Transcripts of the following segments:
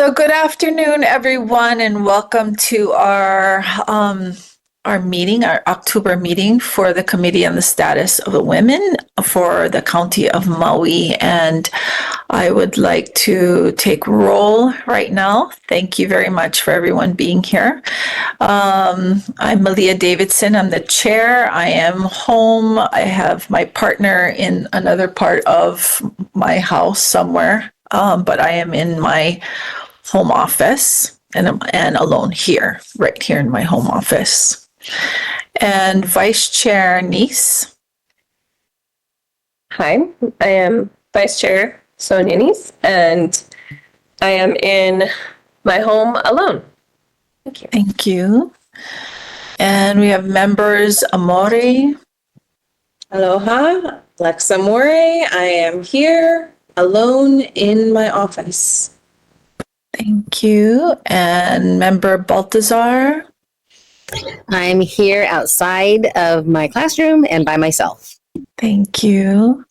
So good afternoon, everyone, and welcome to our meeting, our October meeting for the Committee on the Status of the Women for the County of Maui. And I would like to take roll right now. Thank you very much for everyone being here. I'm Malia Davidson. I'm the chair. I am home. I have my partner in another part of my house somewhere, but I am in my home office and alone here, right here in my home office. And Vice Chair Nice. Hi, I am Vice Chair Sonia Nice, and I am in my home alone. Thank you. Thank you. And we have members Amore. Aloha, Lexa More. I am here alone in my office. Thank you. And member Baltazar. I'm here outside of my classroom and by myself. Thank you.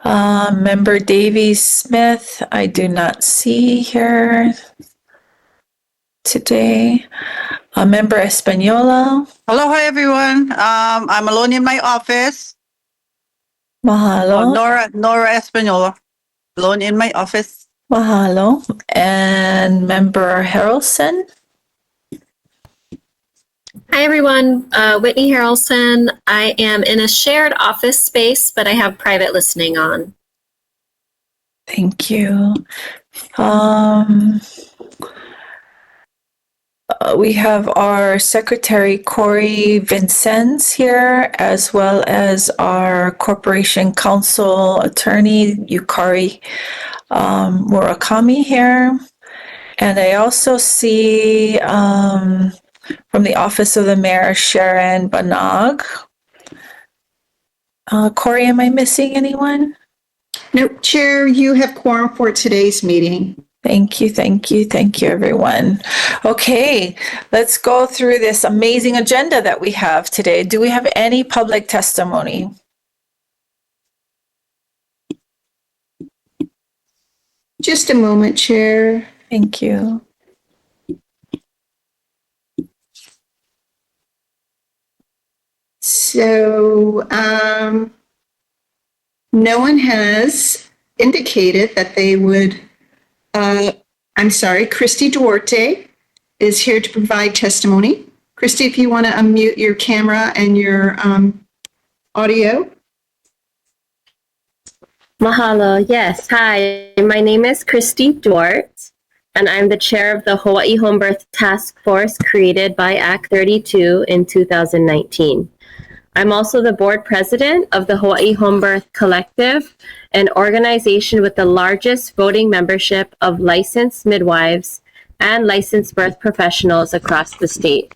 Member Davies Smith, I do not see here today. Member Espanola. Aloha, everyone. I'm alone in my office. Mahalo. Nora Espanola. Alone in my office. Mahalo. And member Harrelson. Hi, everyone. Whitney Harrelson. I am in a shared office space, but I have private listening on. Thank you. We have our Secretary Corey Vincennes here, as well as our Corporation Counsel Attorney Yukari Murakami here. And I also see from the Office of the Mayor, Sharon Banag. Corey, am I missing anyone? Nope, Chair, you have quorum for today's meeting. Thank you, everyone. Okay, let's go through this amazing agenda that we have today. Do we have any public testimony? Just a moment, Chair. Thank you. So, no one has indicated that they would, I'm sorry, Christy Duarte is here to provide testimony. Christy, if you want to unmute your camera and your audio. Mahalo. Yes. Hi, my name is Christy Duarte, and I'm the chair of the Hawaii Home Birth Task Force created by Act 32 in 2019. I'm also the board president of the Hawaii Home Birth Collective, an organization with the largest voting membership of licensed midwives and licensed birth professionals across the state.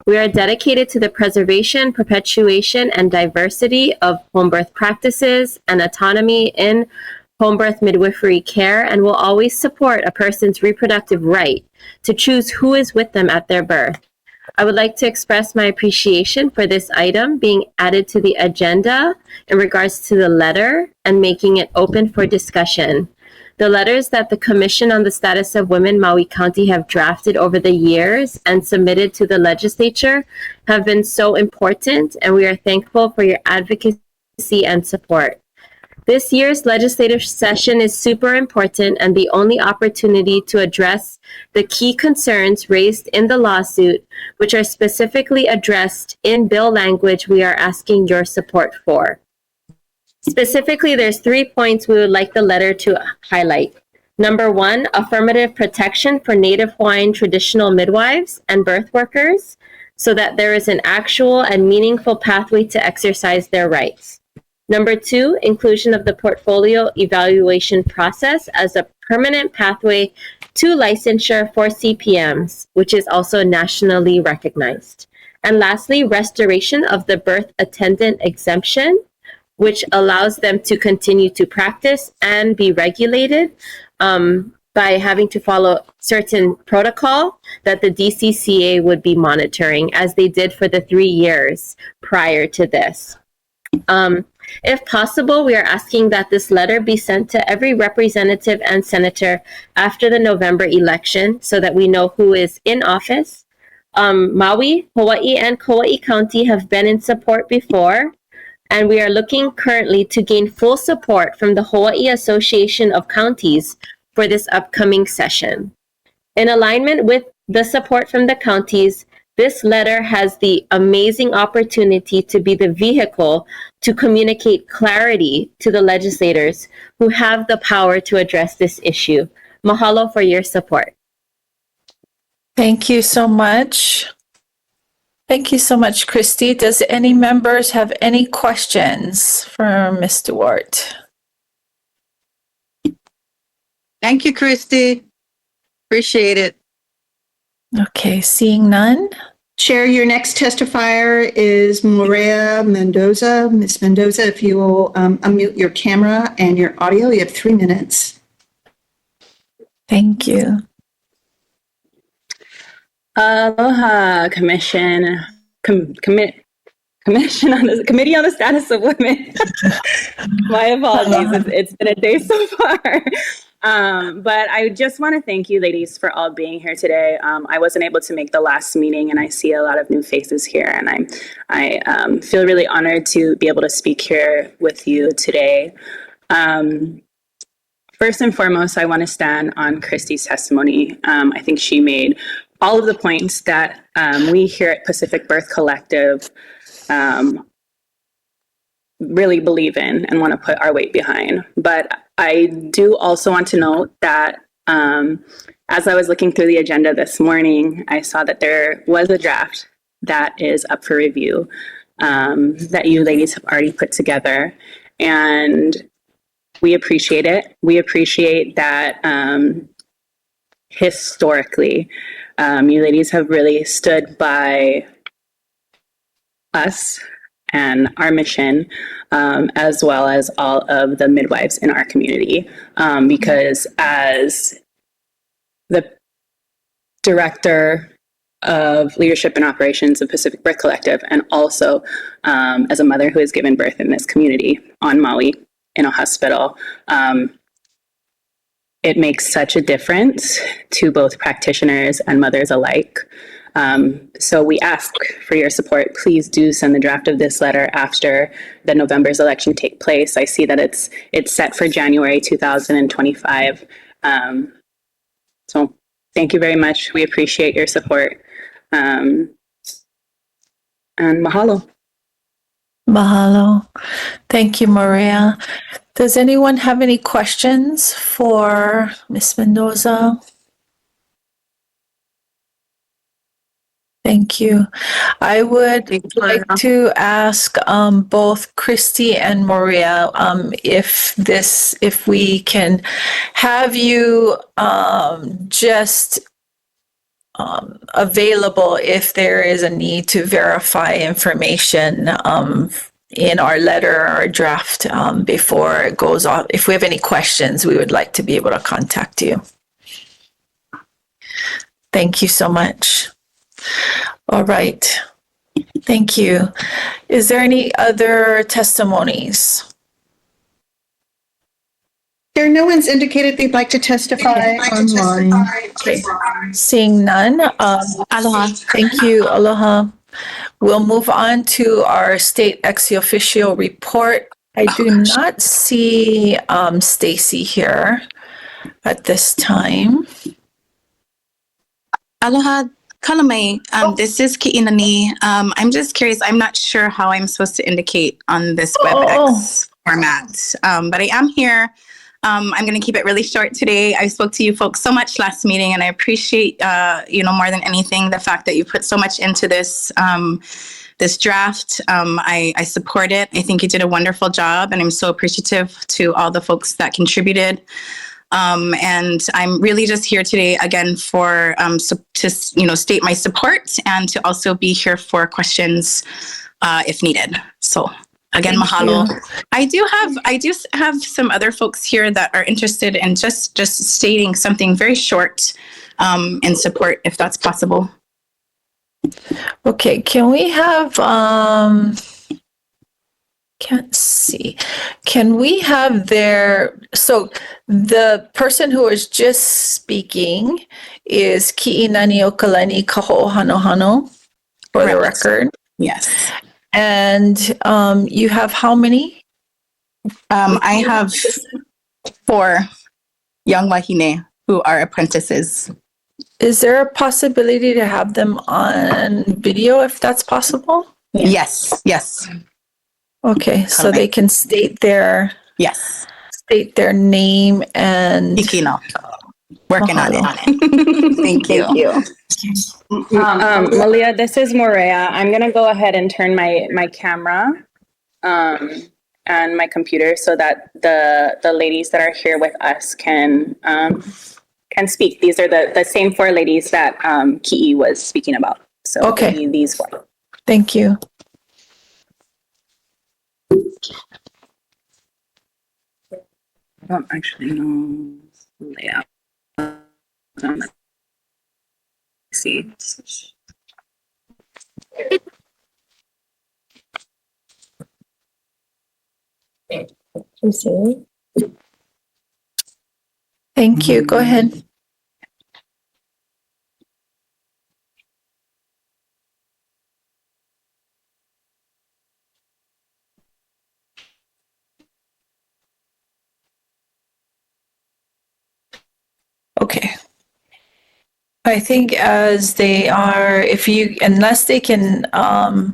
We are dedicated to the preservation, perpetuation, and diversity of home birth practices and autonomy in home birth midwifery care, and will always support a person's reproductive right to choose who is with them at their birth. I would like to express my appreciation for this item being added to the agenda in regards to the letter and making it open for discussion. The letters that the Commission on the Status of Women Maui County have drafted over the years and submitted to the legislature have been so important, and we are thankful for your advocacy and support. This year's legislative session is super important and the only opportunity to address the key concerns raised in the lawsuit, which are specifically addressed in bill language we are asking your support for. Specifically, there's 3 points we would like the letter to highlight. Number 1, affirmative protection for Native Hawaiian traditional midwives and birth workers so that there is an actual and meaningful pathway to exercise their rights. Number 2, inclusion of the portfolio evaluation process as a permanent pathway to licensure for CPMs, which is also nationally recognized. And lastly, restoration of the birth attendant exemption, which allows them to continue to practice and be regulated by having to follow certain protocol that the DCCA would be monitoring, as they did for the 3 years prior to this. If possible, we are asking that this letter be sent to every representative and senator after the November election so that we know who is in office. Maui, Hawaii, and Kauai County have been in support before, and we are looking currently to gain full support from the Hawaii Association of Counties for this upcoming session. In alignment with the support from the counties, this letter has the amazing opportunity to be the vehicle to communicate clarity to the legislators who have the power to address this issue. Mahalo for your support. Thank you so much. Thank you so much, Christy. Does any members have any questions for Ms. Duarte? Thank you, Christy. Appreciate it. Okay, seeing none. Chair, your next testifier is Maria Mendoza. Ms. Mendoza, if you will unmute your camera and your audio, you have 3 minutes. Thank you. Aloha, Commission on the Committee on the Status of Women. My apologies. It's been a day so far. But I just want to thank you, ladies, for all being here today. I wasn't able to make the last meeting, and I see a lot of new faces here, and I feel really honored to be able to speak here with you today. First and foremost, I want to stand on Christy's testimony. I think she made all of the points that we here at Pacific Birth Collective really believe in and want to put our weight behind. But I do also want to note that as I was looking through the agenda this morning, I saw that there was a draft that is up for review that you ladies have already put together. And we appreciate it. We appreciate that historically, you ladies have really stood by us and our mission, as well as all of the midwives in our community. Because as the director of leadership and operations of Pacific Birth Collective, and also as a mother who has given birth in this community on Maui in a hospital, it makes such a difference to both practitioners and mothers alike. So we ask for your support. Please do send the draft of this letter after the November's election take place. I see that it's set for January 2025. So thank you very much. We appreciate your support. And mahalo. Mahalo. Thank you, Maria. Does anyone have any questions for Ms. Mendoza? Thank you. I would like to ask both Christy and Maria if we can have you just available if there is a need to verify information in our letter or draft before it goes off. If we have any questions, we would like to be able to contact you. Thank you so much. All right. Thank you. Is there any other testimonies? There, no one's indicated they'd like to testify online. Okay. Seeing none. Aloha. Thank you. Aloha. We'll move on to our state ex officio report. I do not see Stacy here at this time. Aloha, Kalamai. This is Ki'inani. I'm just curious. I'm not sure how I'm supposed to indicate on this WebEx format, but I am here. I'm going to keep it really short today. I spoke to you folks so much last meeting, and I appreciate, more than anything, the fact that you put so much into this this draft. I support it. I think you did a wonderful job, and I'm so appreciative to all the folks that contributed. And I'm really just here today again for to state my support and to also be here for questions if needed. So. Again, mahalo. I do have some other folks here that are interested in just stating something very short in support, if that's possible. Okay, can we have Can't see. Can we have so the person who was just speaking is Ki'inani Okalani Kaho'ohanohano for the Correct. record. Yes. And you have how many? I have 4 young wahine who are apprentices. Is there a possibility to have them on video if that's possible? Yes. Yes. Okay, so they can state their Yes. name and Ikino. Working on Mahalo. it. Thank you. Malia, this is Morea. I'm gonna go ahead and turn my camera and my computer so that the ladies that are here with us can speak. These are the same 4 ladies that Ki'i was speaking about. So Okay. these 4. Thank you. I don't actually know the layout. Let's see. Thank you. Go ahead. Okay. I think as they are, unless they can,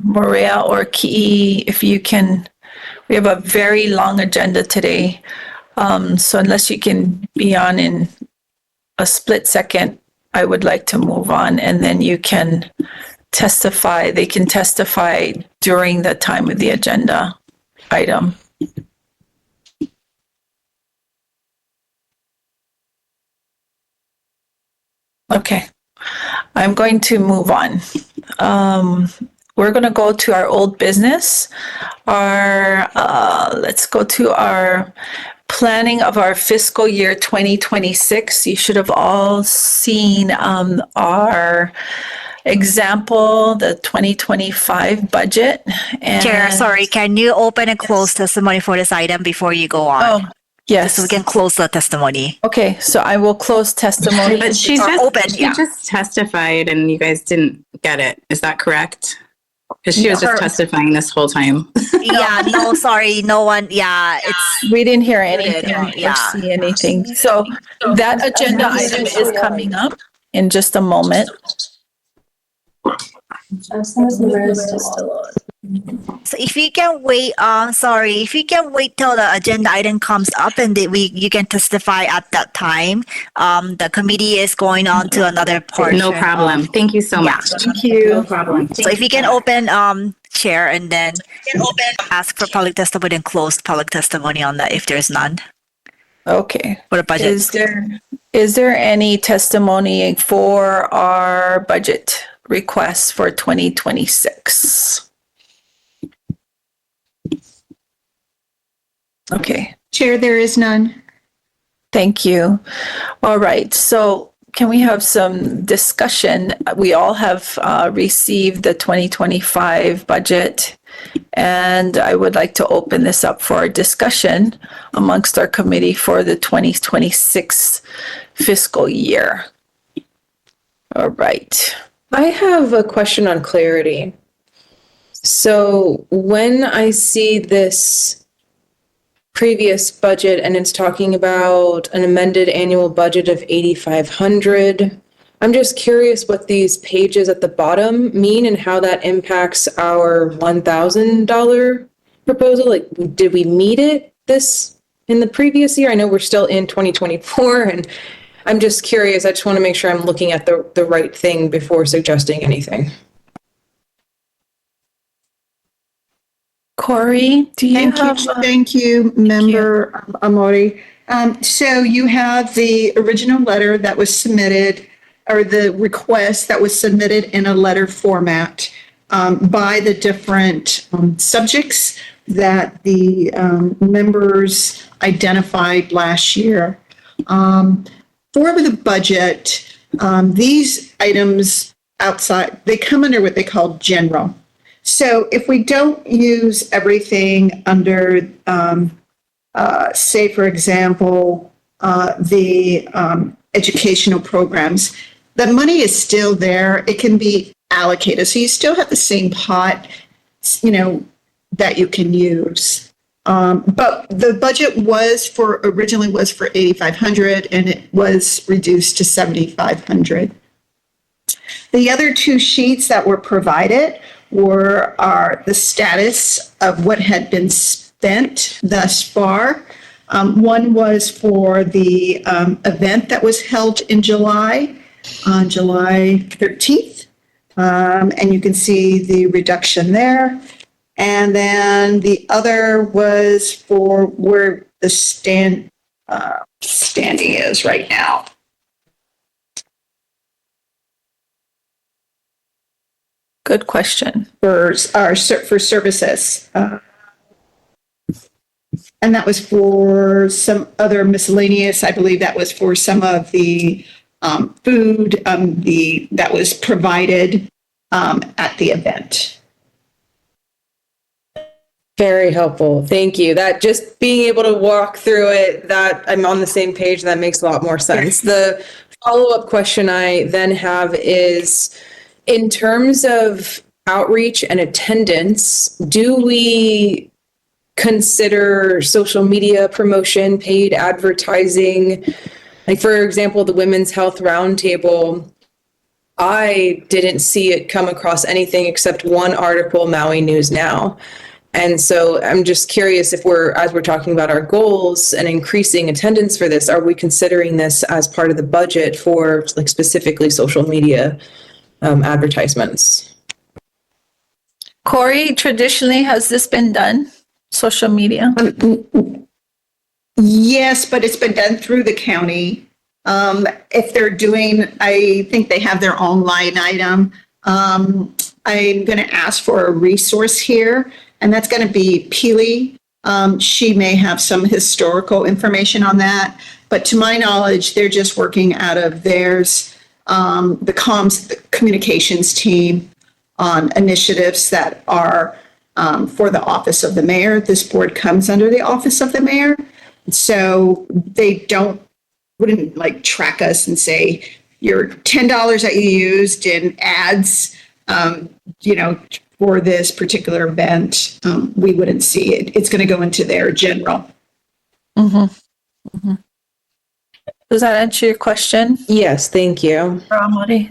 Maria or Ki'i, if you can, we have a very long agenda today. So unless you can be on in a split second, I would like to move on and then you can testify. They can testify during the time of the agenda item. Okay, I'm going to move on. We're going to go to our old business. Let's go to our planning of our fiscal year 2026. You should have all seen our example, the 2025 budget. And Chair, sorry, can you open and close testimony for this item before you go on? Oh, yes. So we can close the testimony. Okay, so I will close testimony. But she Or open, yeah. just testified and you guys didn't get it. Is that correct? Because she was just testifying this whole time. Yeah, no, sorry, no one, yeah, it's, We didn't hear anything Yeah. or see anything. So that agenda item is coming up in just a moment. so if you can wait, sorry, if you can wait till the agenda item comes up and you can testify at that time. The committee is going on to another portion. No problem. Thank you so much. Thank you. No problem. So if you can open, chair, and then ask for public testimony and close public testimony on that if there's none Okay. for the budget. Is there any testimony for our budget requests for 2026? Okay. Chair, there is none. Thank you. All right, so can we have some discussion? We all have received the 2025 budget, and I would like to open this up for a discussion amongst our committee for the 2026 fiscal year. All right. I have a question on clarity. So when I see this previous budget and it's talking about an amended annual budget of 8,500, I'm just curious what these pages at the bottom mean and how that impacts our $1,000 proposal. Like, did we meet this in the previous year? I know we're still in 2024 and I'm just curious. I just want to make sure I'm looking at the right thing before suggesting anything. Corey, do you have? Thank you, Member Amori. So you have the original letter that was submitted, or the request that was submitted in a letter format by the different subjects that the members identified last year. For the budget, these items outside, they come under what they call general. So if we don't use everything under, say, for example, the educational programs, the money is still there. It can be allocated. So you still have the same pot, that you can use. But the budget originally was for 8,500 and it was reduced to 7,500. The other two sheets that were provided are the status of what had been spent thus far. One was for the event that was held in July, on July 13th. And you can see the reduction there. And then the other was for where the standing is right now. Good question. For services. And that was for some other miscellaneous, I believe that was for some of the food that was provided at the event. Very helpful. Thank you. That just being able to walk through it, that I'm on the same page, that makes a lot more sense. The follow-up question I then have is, in terms of outreach and attendance, do we consider social media promotion, paid advertising? Like, for example, the Women's Health Roundtable, I didn't see it come across anything except one article, Maui News Now. And so I'm just curious if as we're talking about our goals and increasing attendance for this, are we considering this as part of the budget for like specifically social media advertisements? Corey, traditionally, has this been done? Social media? Yes, but it's been done through the county. If they're doing, I think they have their own line item. I'm going to ask for a resource here, and that's going to be Peely. She may have some historical information on that, but to my knowledge, they're just working out of theirs, the communications team on initiatives that are for the office of the mayor. This board comes under the office of the mayor. So they wouldn't like track us and say, your $10 that you used in ads, for this particular event, we wouldn't see it. It's going to go into their general. Mm-hmm. Mm-hmm. Does that answer your question? Yes, thank you.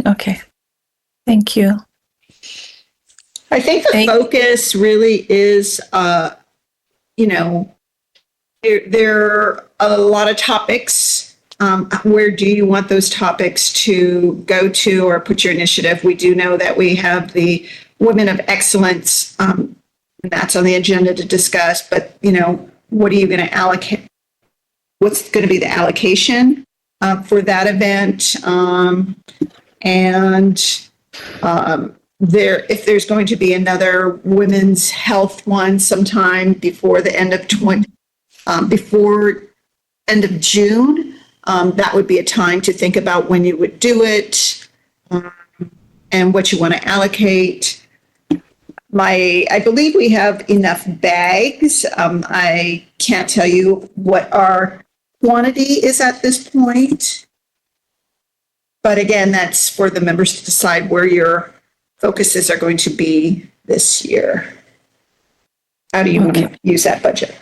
Okay. Thank you. I think the focus really is, there are a lot of topics. Where do you want those topics to go to or put your initiative? We do know that we have the Women of Excellence, and that's on the agenda to discuss, but, what are you going to allocate? What's going to be the allocation for that event? If there's going to be another women's health one sometime before the end of June, that would be a time to think about when you would do it and what you want to allocate. I believe we have enough bags. I can't tell you what our quantity is at this point. But again, that's for the members to decide where your focuses are going to be this year. How do you want to use that budget?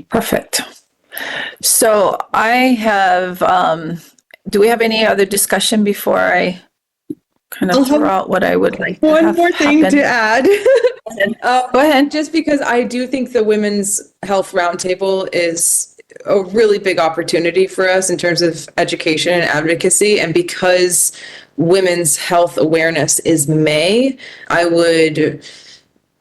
Perfect. So I have, do we have any other discussion before I kind of throw out what I would like to have One more thing happen? to add. Go ahead. Just because I do think the Women's Health Roundtable is a really big opportunity for us in terms of education and advocacy. And because women's health awareness is May, I would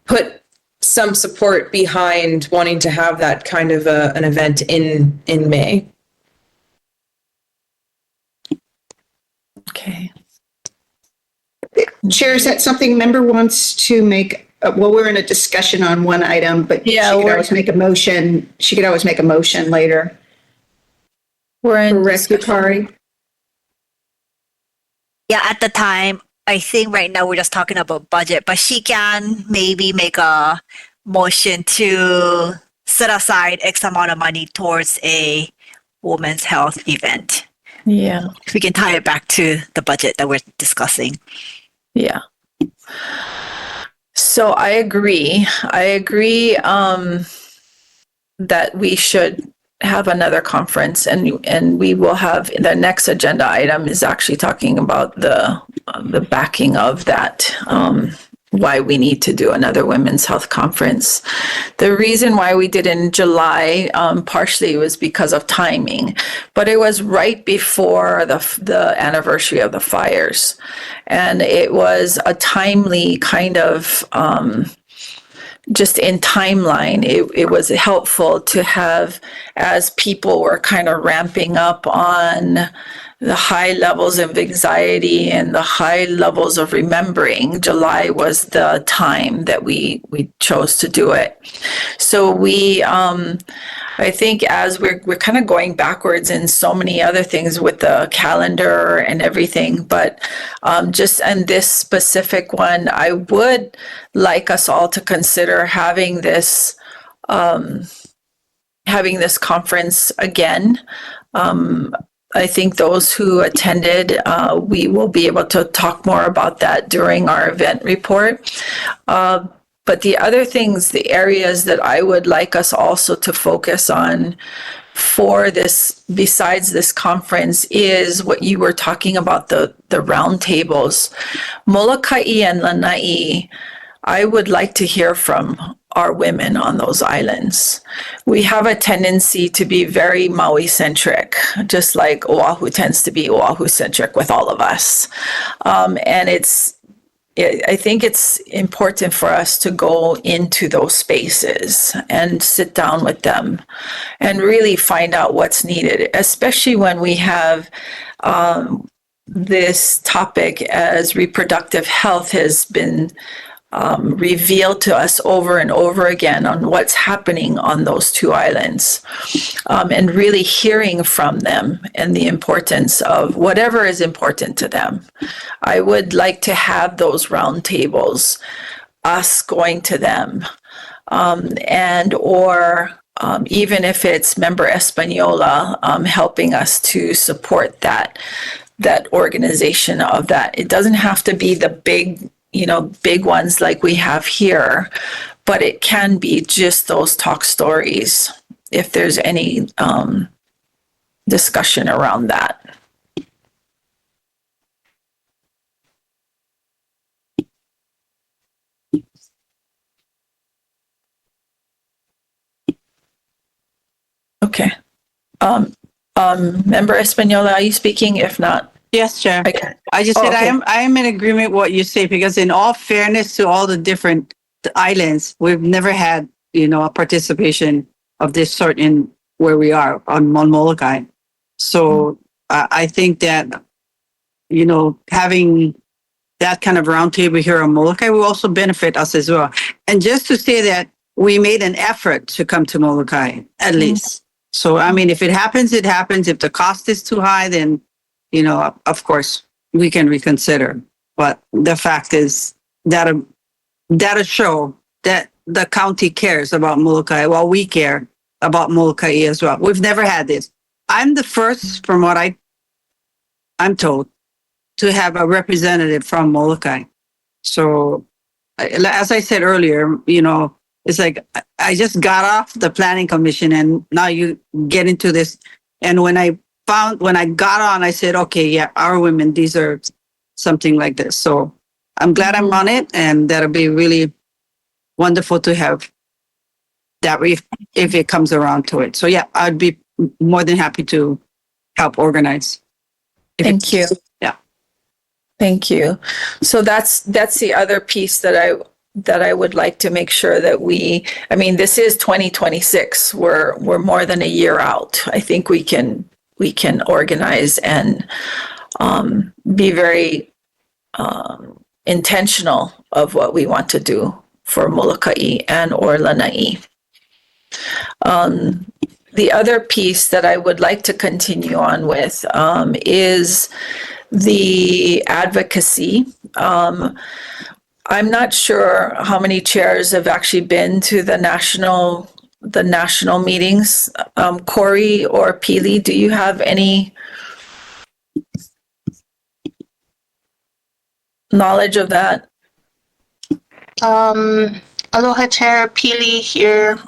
put some support behind wanting to have that kind of an event in May. Okay. Chair, is that something member wants to make? We're in a discussion on one item, but she could always make a motion. She could always make a motion later. We're in Correct, Yukari? Yeah, at the time, I think right now we're just talking about budget, but she can maybe make a motion to set aside X amount of money towards a women's health event. Yeah. We can tie it back to the budget that we're discussing. Yeah. So I agree. That we should have another conference, and we will have the next agenda item is actually talking about the backing of that, why we need to do another women's health conference. The reason why we did in July, partially was because of timing, but it was right before the anniversary of the fires, and it was a timely kind of just in timeline, it was helpful to have, as people were kind of ramping up on the high levels of anxiety and the high levels of remembering. July was the time that we chose to do it. So I think as we're kind of going backwards in so many other things with the calendar and everything, but just in this specific one, I would like us all to consider having this conference again. I think those who attended, we will be able to talk more about that during our event report. But the other things, the areas that I would like us also to focus on for this, besides this conference, is what you were talking about, the roundtables. Molokai and Lanai, I would like to hear from our women on those islands. We have a tendency to be very Maui-centric, just like Oahu tends to be Oahu-centric with all of us. And I think it's important for us to go into those spaces and sit down with them and really find out what's needed, especially when we have this topic as reproductive health has been revealed to us over and over again on what's happening on those two islands, and really hearing from them and the importance of whatever is important to them. I would like to have those roundtables, us going to them, even if it's Member Española helping us to support that organization of that. It doesn't have to be the big ones like we have here, but it can be just those talk stories if there's any discussion around that. Okay. Member Española, are you speaking? If not, Yes, Chair. okay. I just Oh, said okay. I am in agreement with what you say, because in all fairness to all the different islands, we've never had, a participation of this sort in where we are on Molokai. So I think that, having that kind of roundtable here on Molokai will also benefit us as well. And just to say that we made an effort to come to Molokai, at least. So, if it happens, it happens. If the cost is too high, then of course, we can reconsider. But the fact is that'll show that the county cares about Molokai. Well, we care about Molokai as well. We've never had this. I'm the first, from what I'm told, to have a representative from Molokai. So, as I said earlier, it's like I just got off the planning commission, and now you get into this. And when I got on, I said, okay, yeah, our women deserve something like this. So I'm glad I'm on it, and that'll be really wonderful to have that if it comes around to it. So yeah, I'd be more than happy to help organize. Thank you. Yeah. Thank you. So that's the other piece that I would like to make sure that this is 2026. We're more than a year out. I think we can organize and be very intentional of what we want to do for Molokai and or Lanai. the other piece that I would like to continue on with is the advocacy. I'm not sure how many chairs have actually been to the national meetings. Corey or Peely, do you have any knowledge of that? Aloha Chair Pili here.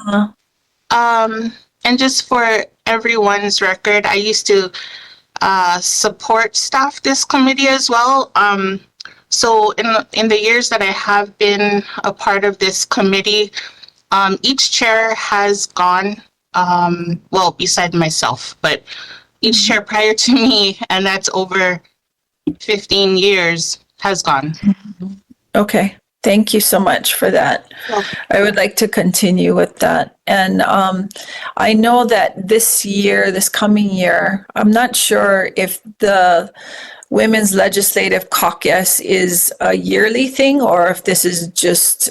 And just for everyone's record, I used to support staff this committee as well. So in the years that I have been a part of this committee, each chair has gone, well, beside myself, but each chair prior to me, and that's over 15 years, has gone. Okay. Thank you so much for that. I would like to continue with that. And I know that this coming year, I'm not sure if the Women's Legislative Caucus is a yearly thing or if this is just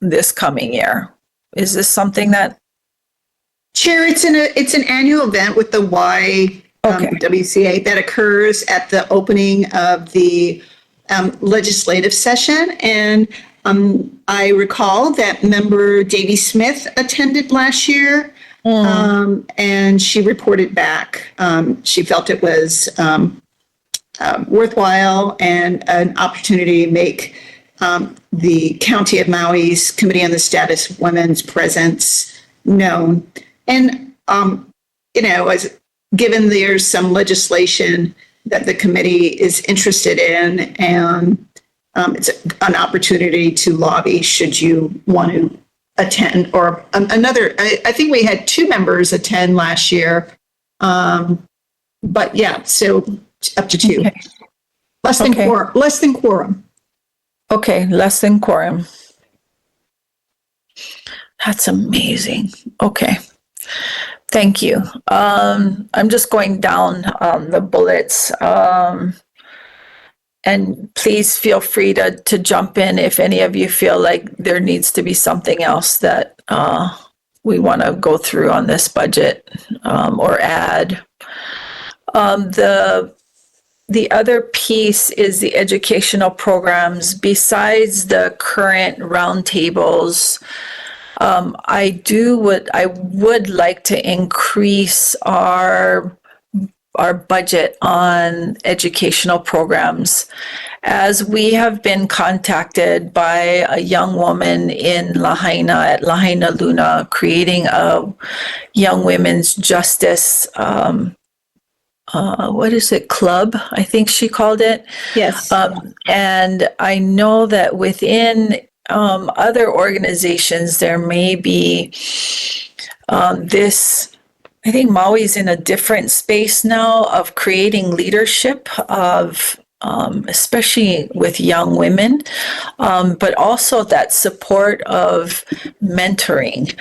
this coming year. Is this something that? Chair, it's an annual event with the YWCA that occurs at the opening of the legislative session. And I recall that member Davy Smith attended last year, and she reported back. She felt it was worthwhile and an opportunity to make the County of Maui's Committee on the Status of Women's presence known. And, given there's some legislation that the committee is interested in, and it's an opportunity to lobby should you want to attend, or another, I think we had 2 members attend last year. But yeah, so up to 2. Okay. Less than quorum. Okay, less than quorum. That's amazing. Okay. Thank you. I'm just going down the bullets. And please feel free to jump in if any of you feel like there needs to be something else that we want to go through on this budget or add. The other piece is the educational programs. Besides the current roundtables, I would like to increase our budget on educational programs, as we have been contacted by a young woman in Lahaina at Lahaina Luna creating a young women's justice club, I think she called it. Yes. And I know that within other organizations, there may be this, I think Maui's in a different space now of creating leadership of, especially with young women, but also that support of mentoring.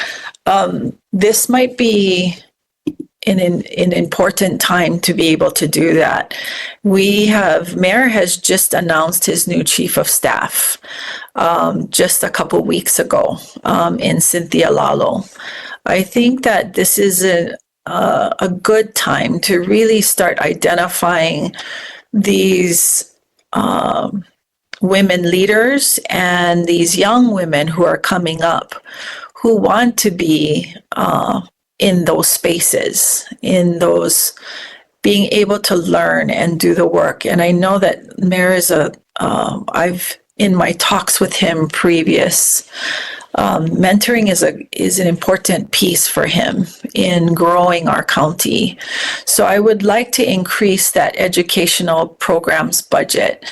This might be an important time to be able to do that. Mayor has just announced his new chief of staff just a couple weeks ago in Cynthia Lalo. I think that this is a good time to really start identifying these women leaders and these young women who are coming up who want to be in those spaces, in those being able to learn and do the work. And I know that Mayor is I've in my talks with him previous, mentoring is an important piece for him in growing our county. So I would like to increase that educational programs budget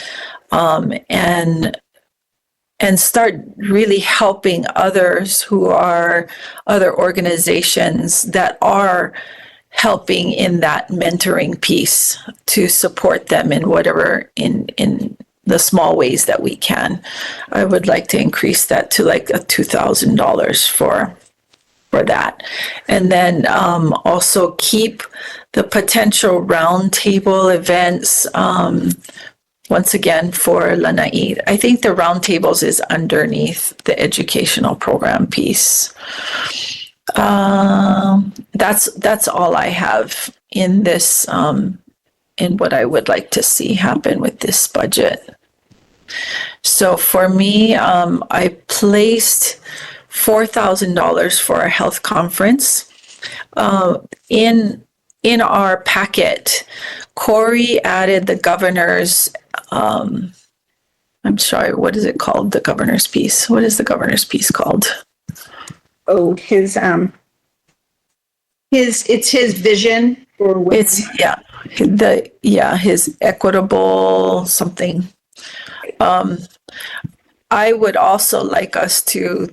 and start really helping others who are other organizations that are helping in that mentoring piece to support them in whatever in the small ways that we can. I would like to increase that to like $2,000 for that. And then also keep the potential roundtable events once again for Lanai. I think the roundtables is underneath the educational program piece. That's all I have in this, in what I would like to see happen with this budget. So for me, I placed $4,000 for a health conference. In our packet, Corey added the governor's, I'm sorry, what is it called? The governor's piece. What is the governor's piece called? Oh, it's his vision for women. It's, his equitable something. I would also like us to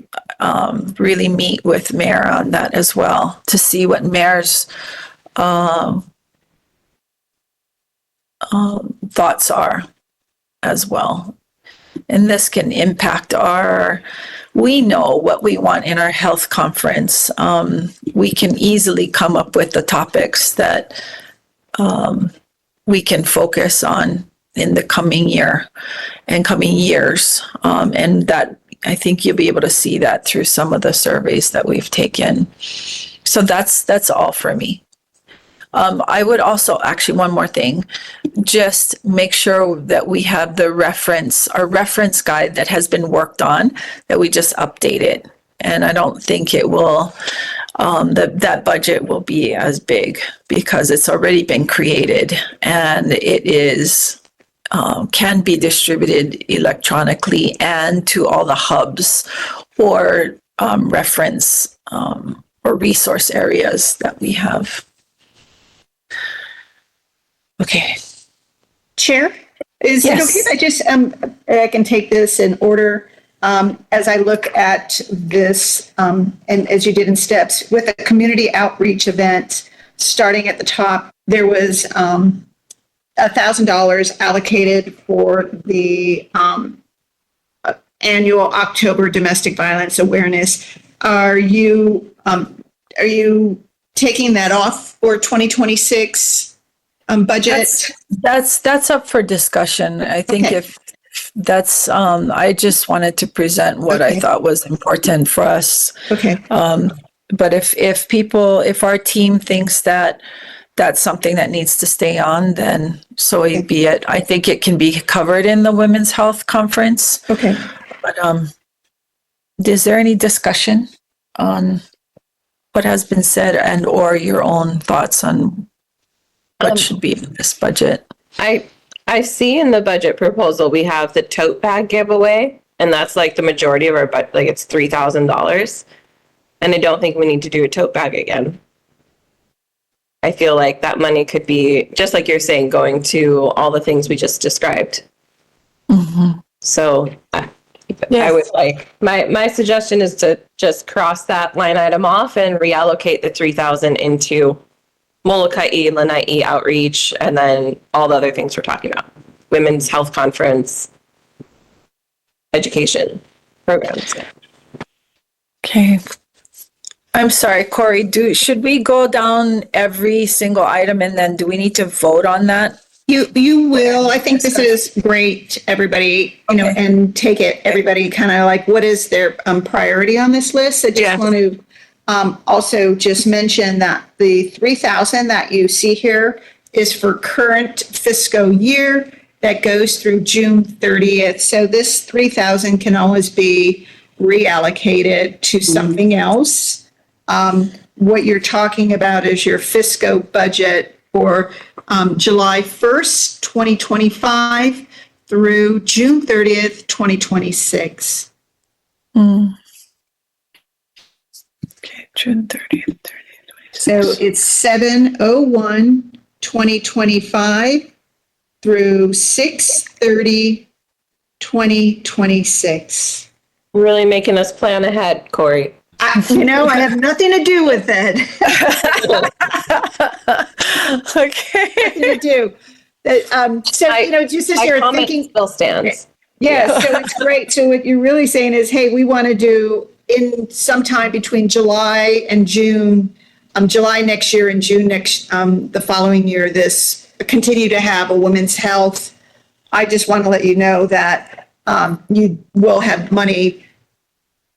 really meet with Mayor on that as well, to see what Mayor's thoughts are as well. And this can impact we know what we want in our health conference. We can easily come up with the topics that we can focus on in the coming year and coming years. And that, I think you'll be able to see that through some of the surveys that we've taken. So that's all for me. I would also, actually, one more thing, just make sure that we have our reference guide that has been worked on, that we just update it. And I don't think it will, that budget will be as big because it's already been created and it is, can be distributed electronically and to all the hubs or reference or resource areas that we have. Okay. Chair, is Yes. it okay if I just, I can take this in order? As I look at this, and as you did in steps, with a community outreach event, starting at the top, there was $1,000 allocated for the annual October Domestic Violence Awareness. Are you taking that off for 2026? Budget? That's up for discussion. I think Okay. if that's, I just wanted to present what I Okay. thought was important for us. Okay. But if our team thinks that that's something that needs to stay on, then so be it. I think it can be covered in the Women's Health Conference. Okay. But is there any discussion on what has been said and or your own thoughts on what should be in this budget? I see in the budget proposal, we have the tote bag giveaway, and that's like the majority of our budget, like it's $3,000. And I don't think we need to do a tote bag again. I feel like that money could be, just like you're saying, going to all the things we just described. Mm-hmm. So I would like, my suggestion is to just cross that line item off and reallocate the 3,000 into Molokai, Lanai outreach, and then all the other things we're talking about. Women's Health Conference, education programs. Okay. I'm sorry, Corey, should we go down every single item and then do we need to vote on that? You will. I think this is great, everybody, and take it, everybody kind of like, what is their priority on this list? I just want to also just mention that the 3,000 that you see here is for current fiscal year that goes through June 30th. So this 3,000 can always be reallocated to something else. What you're talking about is your fiscal budget for July 1st, 2025 through June 30th, 2026. Okay, June 30th, 2026. So it's 7/01/2025 through 6/30/2026. Really making us plan ahead, Corey. I have nothing to do with it. Okay. Nothing to do. Just as you're thinking, still stands. Yeah, so it's great. So what you're really saying is, hey, we want to do in sometime between July and June, July next year and June the following year, continue to have a women's health. I just want to let you know that you will have money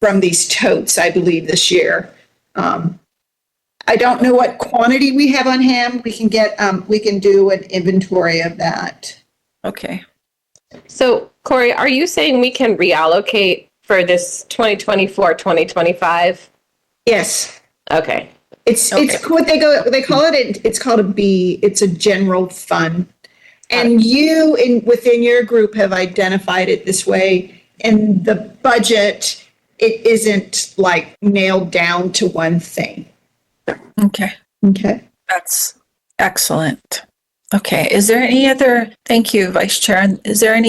from these totes, I believe, this year. I don't know what quantity we have on hand. We can do an inventory of that. Okay. So, Corey, are you saying we can reallocate for this 2024, 2025? Yes. Okay. It's what they call it. It's called a B. It's a general fund. And you within your group have identified it this way. In the budget, it isn't like nailed down to one thing. Okay. Okay. That's excellent. Okay. Is there any other, thank you, Vice Chair. Is there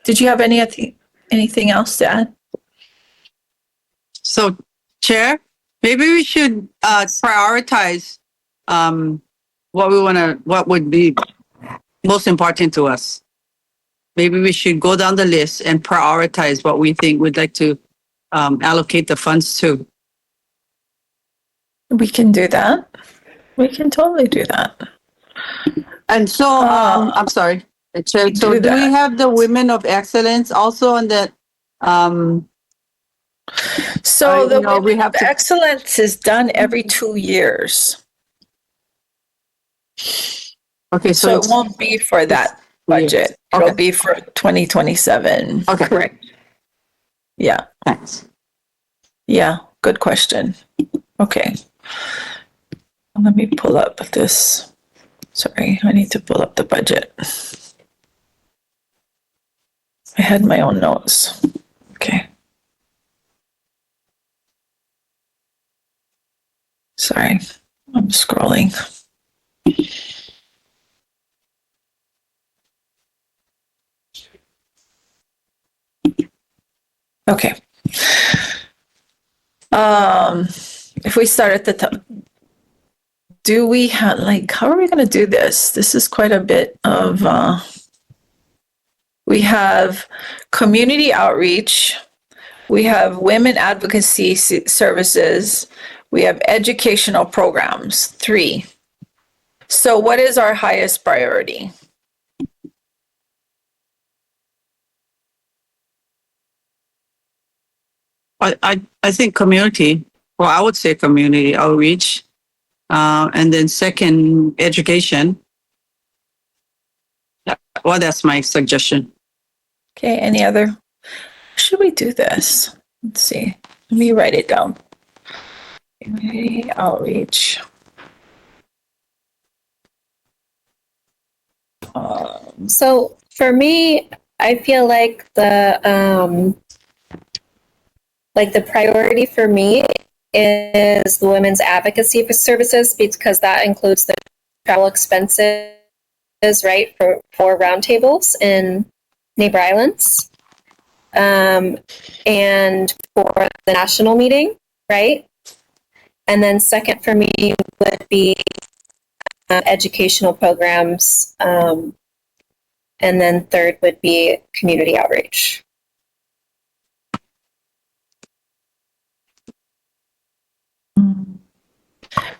did you have anything else to add? So, Chair, maybe we should prioritize what would be most important to us. Maybe we should go down the list and prioritize what we think we'd like to allocate the funds to. We can do that. We can totally do that. And so, I'm sorry, Chair. So, do we have the Women of Excellence also on that? So the we have to. excellence is done every 2 years. Okay, So it won't be for that budget. Okay. It'll be for 2027. Okay. Correct. Yeah. Thanks. Yeah. Good question. Okay. Let me pull up this. Sorry, I need to pull up the budget. I had my own notes. Okay. Sorry, I'm scrolling. Okay. If we start at the top, do we have, how are we going to do this? This is quite a bit of, we have community outreach, we have women advocacy services, we have educational programs, 3. So what is our highest priority? I think community. Well, I would say community outreach, and then second, education. Yeah, well, that's my suggestion. Okay, any other? Should we do this? Let's see. Let me write it down. Community outreach. So for me, I feel like the priority for me is the women's advocacy for services, because that includes the travel expenses, right, for roundtables in neighbor islands, and for the national meeting, right? And then second for me would be educational programs, and then third would be community outreach.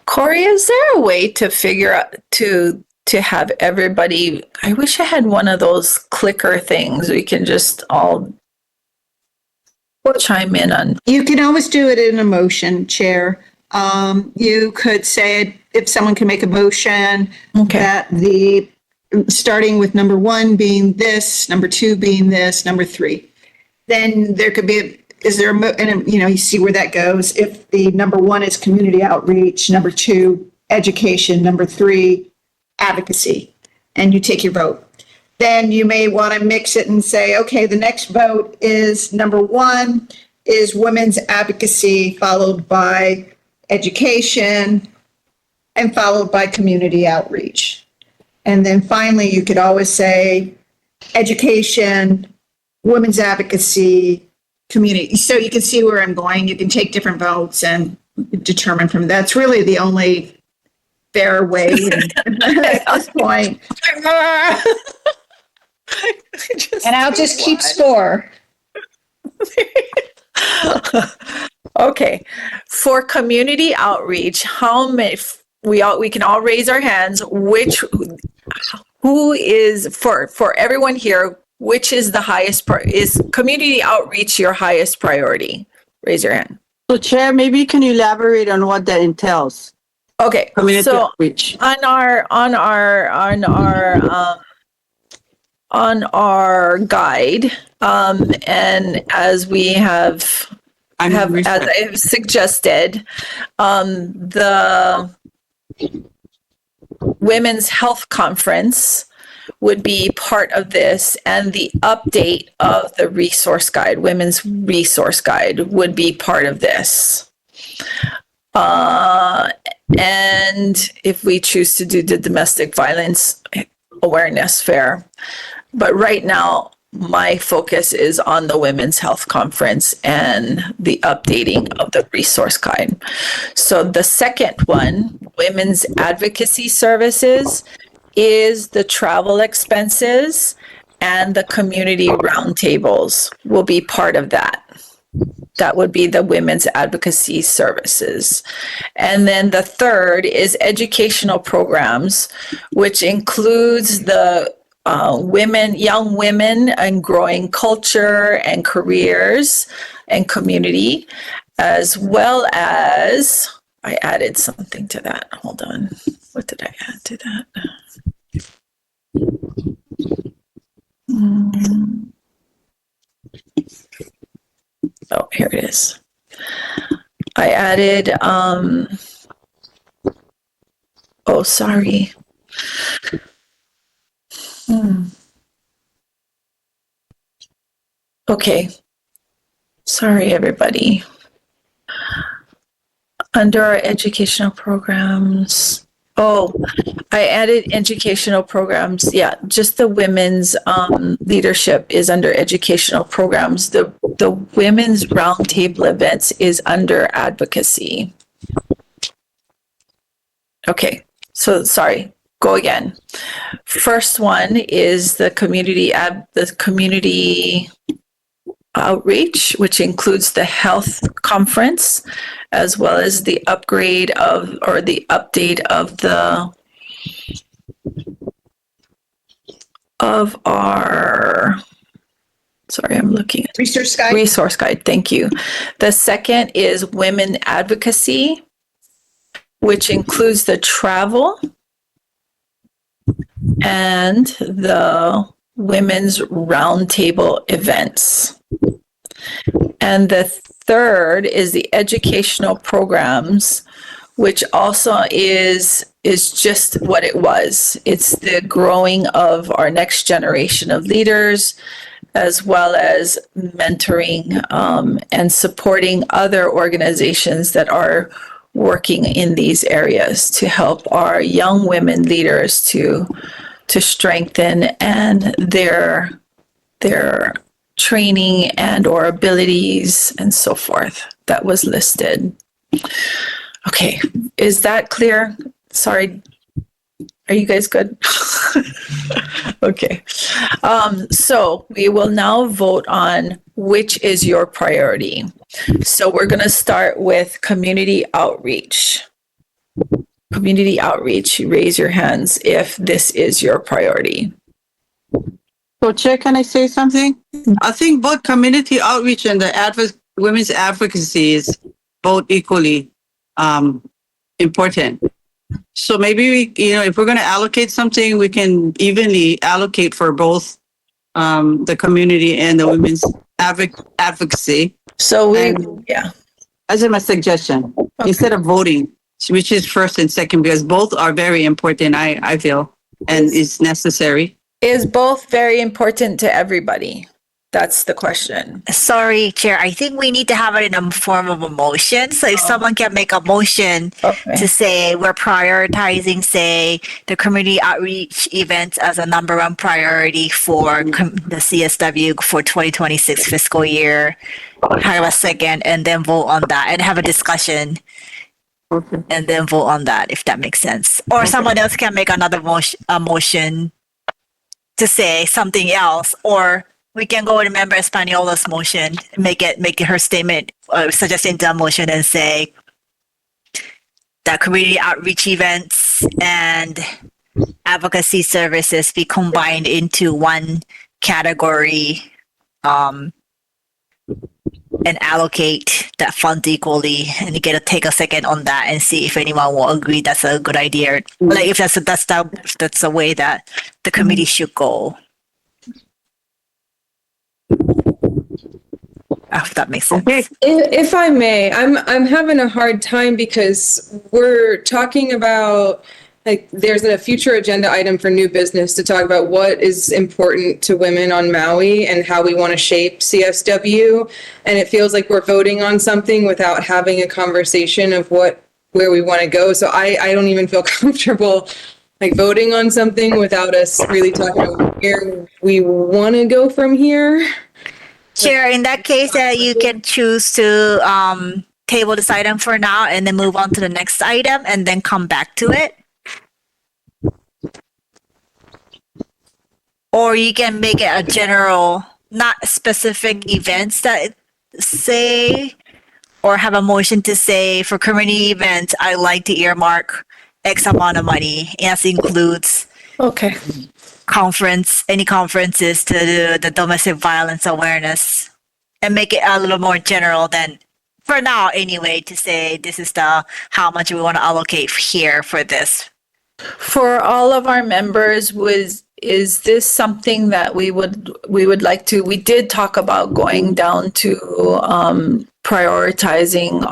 Corey, is there a way to figure out to have everybody? I wish I had one of those clicker things we can just all chime in on. You can always do it in a motion, Chair. You could say if someone can make a motion that starting with number 1 being this, number 2 being this, number 3, then there could be and you see where that goes. If the number 1 is community outreach, number 2 education, number 3 advocacy, and you take your vote. Then you may want to mix it and say, okay, the next vote is number 1 is women's advocacy, followed by education, and followed by community outreach. And then finally, you could always say education, women's advocacy, community. So you can see where I'm going. You can take different votes and determine from that's really the only fair way at this point. And I'll just keep score. Okay. For community outreach, how many we can all raise our hands, who is for everyone here, which is the highest is community outreach your highest priority? Raise your hand. So Chair, maybe you can elaborate on what that entails? Okay, Community so outreach. on our guide, and as we as I've suggested, the Women's Health Conference would be part of this, and the update of the resource guide, Women's Resource Guide, would be part of this. And if we choose to do the domestic violence awareness fair. But right now, my focus is on the Women's Health Conference and the updating of the resource guide. So the second one, Women's Advocacy Services, is the travel expenses, and the community roundtables will be part of that. That would be the Women's Advocacy Services. And then the third is educational programs, which includes the young women and growing culture and careers and community, as well as, I added something to that. Hold on. What did I add to that? Oh, here it is. I added, oh, sorry. Okay. Sorry, everybody. Under our educational programs. Oh, I added educational programs. Yeah, just the women's leadership is under educational programs. The women's roundtable events is under advocacy. Okay, so sorry, go again. First one is the community outreach, which includes the health conference, as well as the upgrade of, or the update of our, sorry, I'm looking at Resource guide. resource guide. Thank you. The second is women advocacy, which includes the travel and the women's roundtable events. And the third is the educational programs, which also is just what it was. It's the growing of our next generation of leaders, as well as mentoring and supporting other organizations that are working in these areas to help our young women leaders to strengthen and their training and or abilities and so forth that was listed. Okay, is that clear? Sorry, are you guys good? Okay, so we will now vote on which is your priority. So we're going to start with community outreach. Community outreach, raise your hands if this is your priority. So Chair, can I say something? I think both community outreach and the women's advocacy is both equally important. So maybe we, if we're going to allocate something, we can evenly allocate for both the community and the women's advocacy. So yeah. As in my suggestion, instead of voting, which is first and second, because both are very important, I feel, and is necessary. Is both very important to everybody? That's the question. Sorry, Chair. I think we need to have it in a form of a motion. So if someone can make a motion to say we're prioritizing, say, the community outreach events as a number one priority for the CSW for 2026 fiscal year, have a second, and then vote on that and have a discussion. Okay. And then vote on that, if that makes sense. Or someone else can make another motion to say something else, or we can go with Member Espaniola's motion, make her statement, suggesting the motion and say that community outreach events and advocacy services be combined into one category and allocate that fund equally, and you get to take a second on that and see if anyone will agree that's a good idea. Like if that's the way that the committee should go. If that makes sense. Okay. If I may, I'm having a hard time because we're talking about, like, there's a future agenda item for new business to talk about what is important to women on Maui and how we want to shape CSW. And it feels like we're voting on something without having a conversation of where we want to go. So I don't even feel comfortable like voting on something without us really talking about where we want to go from here. Chair, in that case, you can choose to table this item for now and then move on to the next item and then come back to it. Or you can make it a general, not specific events that say, or have a motion to say for community events, I like to earmark X amount of money, as includes Okay. any conferences to do the domestic violence awareness, and make it a little more general than for now anyway, to say this is how much we want to allocate here for this. For all of our members, is this something that we would like to, we did talk about going down to prioritizing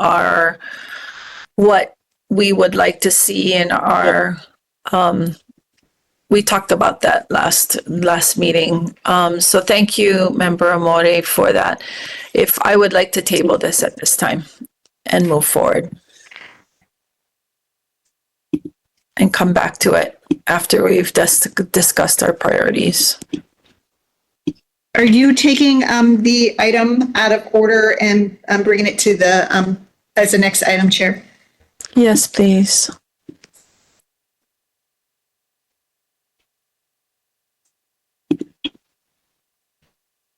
what we would like to see in our, we talked about that last meeting. So thank you, Member Amore, for that. If I would like to table this at this time and move forward and come back to it after we've discussed our priorities. Are you taking the item out of order and bringing it to the as the next item, Chair? Yes, please.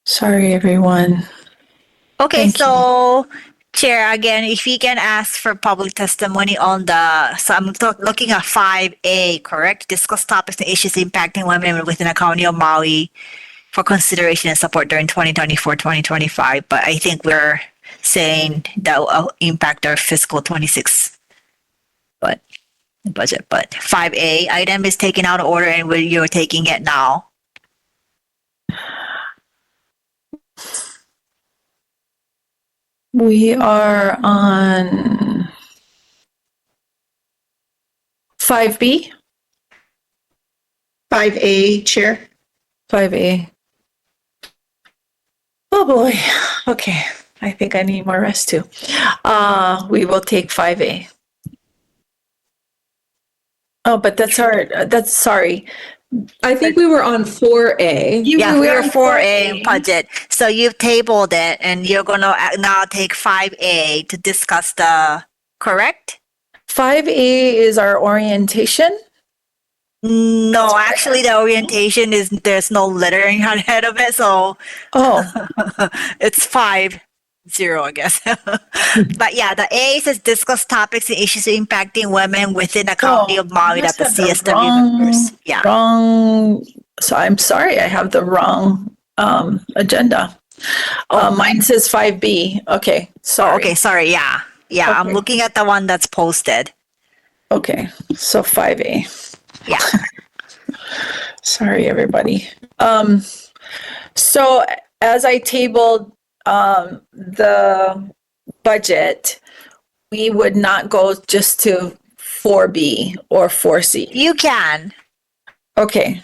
Sorry, everyone. Okay, Thank so Chair, again, if we can ask for public testimony on so I'm looking at 5A, correct? Discuss topics and issues impacting women within the county of Maui for consideration and support during 2024-2025. But I think we're saying that will impact our fiscal 26 budget. But 5A item is taken out of order and you're taking it now. We are on 5B, 5A, Chair. 5A. Oh boy. Okay. I think I need more rest too. We will take 5A. Oh, but that's sorry. I think we were on 4A. Yeah, we we're are 4A budget. So you've tabled it and you're going to now take 5A to discuss correct? 5A is our orientation. No, actually the orientation there's no lettering ahead of it. So it's 5-0, I guess. But yeah, the A says discuss topics and issues impacting women within the county of Maui that the CSW members. Yeah. Wrong. So I'm sorry, I have the wrong agenda. Mine says 5B. Okay, sorry. Okay, sorry. Yeah. Yeah, Okay. I'm looking at the one that's posted. Okay, so 5A. Yeah. Sorry, everybody. So as I tabled the budget, we would not go just to 4B or 4C. You can. Okay.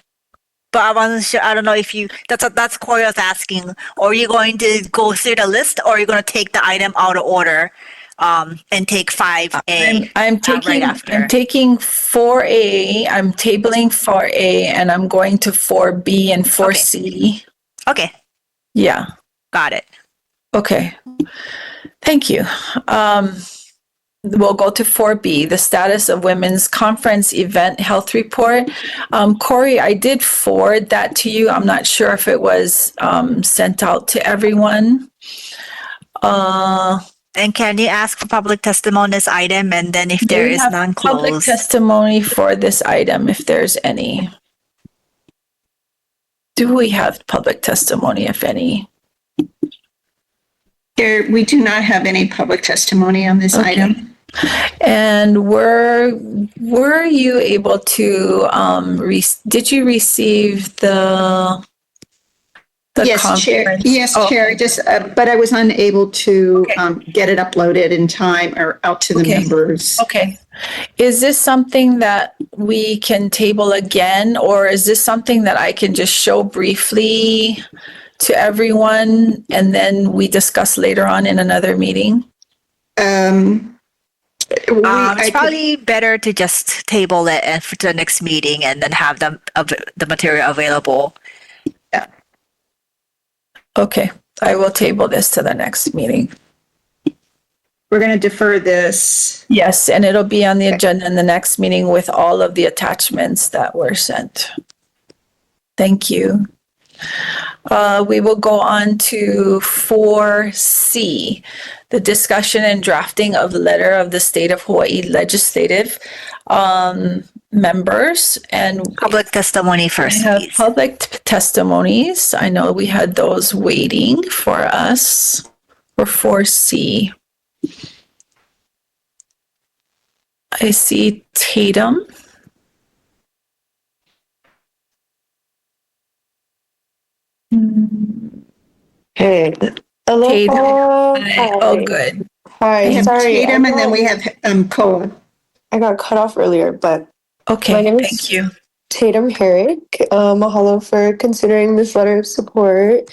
But I wasn't sure. I don't know if that's Corey was asking. Or are you going to go through the list, or are you going to take the item out of order and take 5A? I'm taking 4A. I'm tabling 4A, and I'm going to 4B and 4C. Okay. Yeah. Got it. Okay. Thank you. We'll go to 4B, the status of women's conference event health report. Corey, I did forward that to you. I'm not sure if it was sent out to everyone. And can you ask for public testimony on this item? And then if there is none, public close. testimony for this item, if there's any. Do we have public testimony, if any? Chair, we do not have any public testimony on this Okay. item. And were you able to, did you receive the Yes, Chair. conference? Yes, Oh, Chair. Just, but I was unable to Okay. get it uploaded in time or out to the Okay. members. Okay. Is this something that we can table again, or is this something that I can just show briefly to everyone and then we discuss later on in another meeting? It's probably better to just table it and for the next meeting and then have the material available. Okay, I will table this to the next meeting. We're going to defer this. Yes, and it'll be on the agenda in the next meeting with all of the attachments that were sent. Thank you. We will go on to 4C, the discussion and drafting of the letter of the State of Hawaii legislative members and Public testimony I first, have please. public testimonies. I know we had those waiting for us for 4C. I see Tatum. Hey, aloha. Tatum. Hi. Oh, good. Hi. We have Sorry, Tatum and then we have Koa. I got cut off earlier, but my Okay, name thank is you. Tatum Herrick. Mahalo for considering this letter of support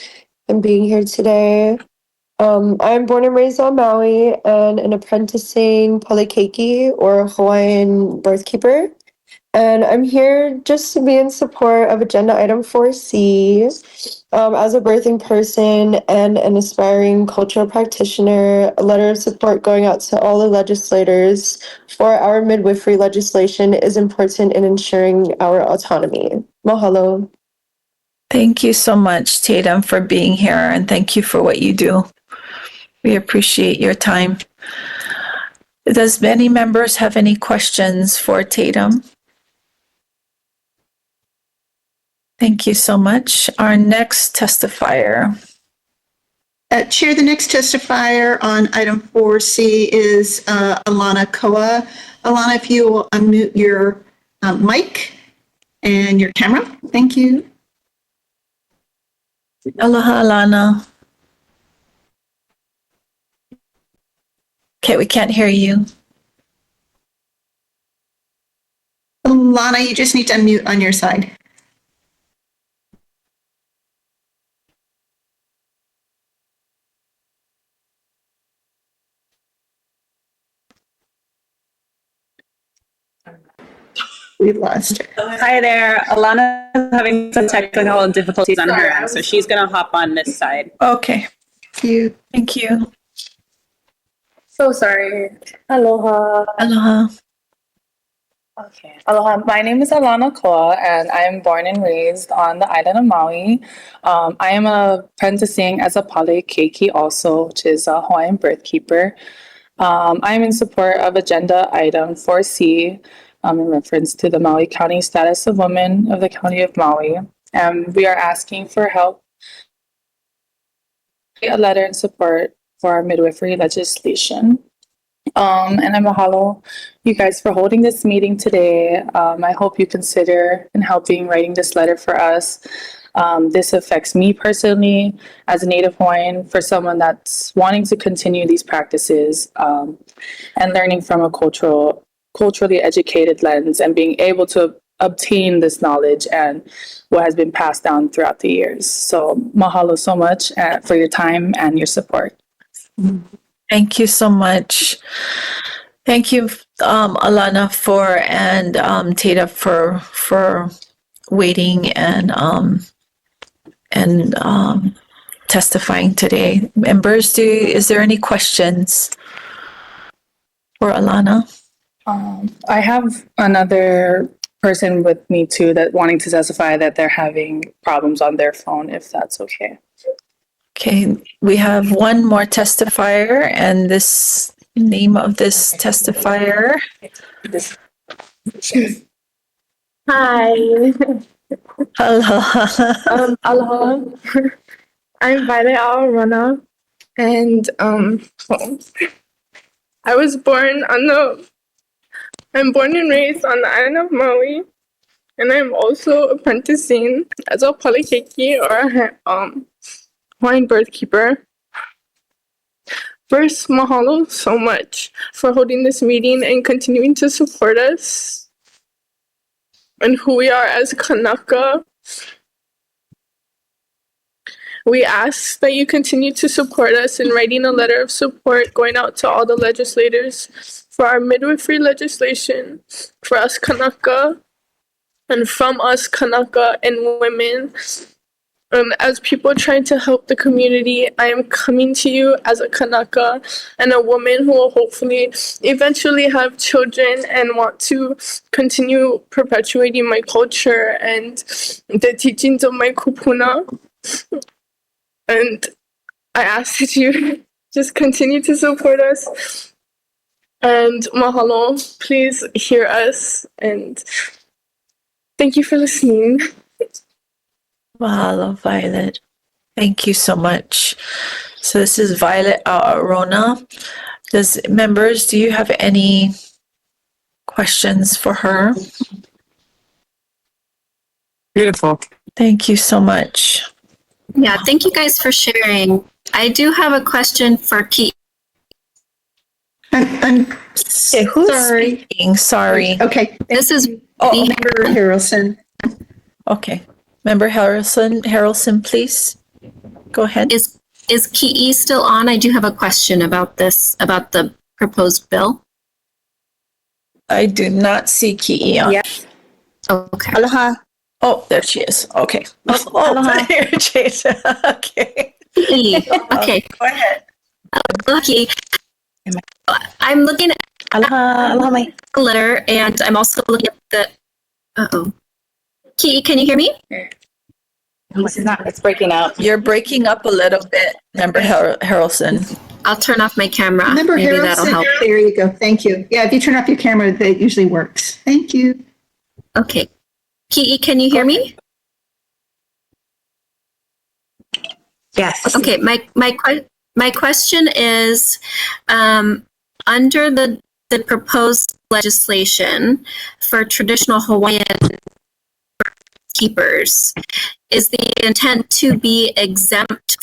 and being here today. I'm born and raised on Maui and an apprenticing palikeiki or Hawaiian birthkeeper. And I'm here just to be in support of agenda item 4C. As a birthing person and an aspiring cultural practitioner, a letter of support going out to all the legislators for our midwifery legislation is important in ensuring our autonomy. Mahalo. Thank you so much, Tatum, for being here, and thank you for what you do. We appreciate your time. Does any members have any questions for Tatum? Thank you so much. Our next testifier. Chair, the next testifier on item 4C is Alana Koa. Alana, if you will unmute your mic and your camera. Thank you. Aloha, Alana. Okay, we can't hear you. Alana, you just need to unmute on your side. We lost her. Hi there. Alana is having some technical difficulties on her end, so she's going to hop on this side. Okay, Thank you. thank you. So sorry. Aloha. Aloha. Okay. Aloha. My name is Alana Koa, and I am born and raised on the island of Maui. I am apprenticing as a pale keiki also, which is a Hawaiian birthkeeper. I am in support of agenda item 4C in reference to the Maui County status of women of the County of Maui. And we are asking for help. A letter in support for our midwifery legislation. And I mahalo you guys for holding this meeting today. I hope you consider in helping writing this letter for us. This affects me personally as a Native Hawaiian, for someone that's wanting to continue these practices and learning from a culturally educated lens and being able to obtain this knowledge and what has been passed down throughout the years. So mahalo so much for your time and your support. Thank you so much. Thank you, Alana, and Tata for waiting and testifying today. Members, is there any questions for Alana? I have another person with me too that wanting to testify that they're having problems on their phone, if that's okay. Okay, we have one more testifier, and this name of this testifier. Hi. Hello. Aloha. I'm Violet Aorona, And I'm born and raised on the island of Maui, and I'm also apprenticing as a polikeki or Hawaiian birth keeper. First, mahalo so much for holding this meeting and continuing to support us and who we are as Kanaka. We ask that you continue to support us in writing a letter of support going out to all the legislators for our midwifery legislation for us Kanaka and from us Kanaka and women. As people trying to help the community, I am coming to you as a Kanaka and a woman who will hopefully eventually have children and want to continue perpetuating my culture and the teachings of my kupuna. And I ask that you just continue to support us. And mahalo, please hear us. And thank you for listening. Mahalo, Violet. Thank you so much. So this is Violet Rona. Members, do you have any questions for her? Beautiful. Thank you so much. Yeah, thank you guys for sharing. I do have a question for Keith. Okay, who's speaking? Sorry. Okay. This is Member Harrelson. Okay. Member Harrelson, please. Go ahead. Is Ki'i still on? I do have a question about this, about the proposed bill. I do not see Ki'i on. Yes. Okay. Aloha. Oh, there she is. Okay. Aloha. Here she is. Okay. Ki'i. Okay. Go ahead. Lucky. I'm looking at Aloha, my letter, and I'm also looking at the. Ki'i, can you hear me? It's breaking up. You're breaking up a little bit, Member Harrelson. I'll turn off my camera. Member Maybe Harrelson, that'll help. there you go. Thank you. Yeah, if you turn off your camera, that usually works. Thank you. Okay. Ki'i, can you hear me? Yes. Okay, my question is, under the proposed legislation for traditional Hawaiian keepers, is the intent to be exempt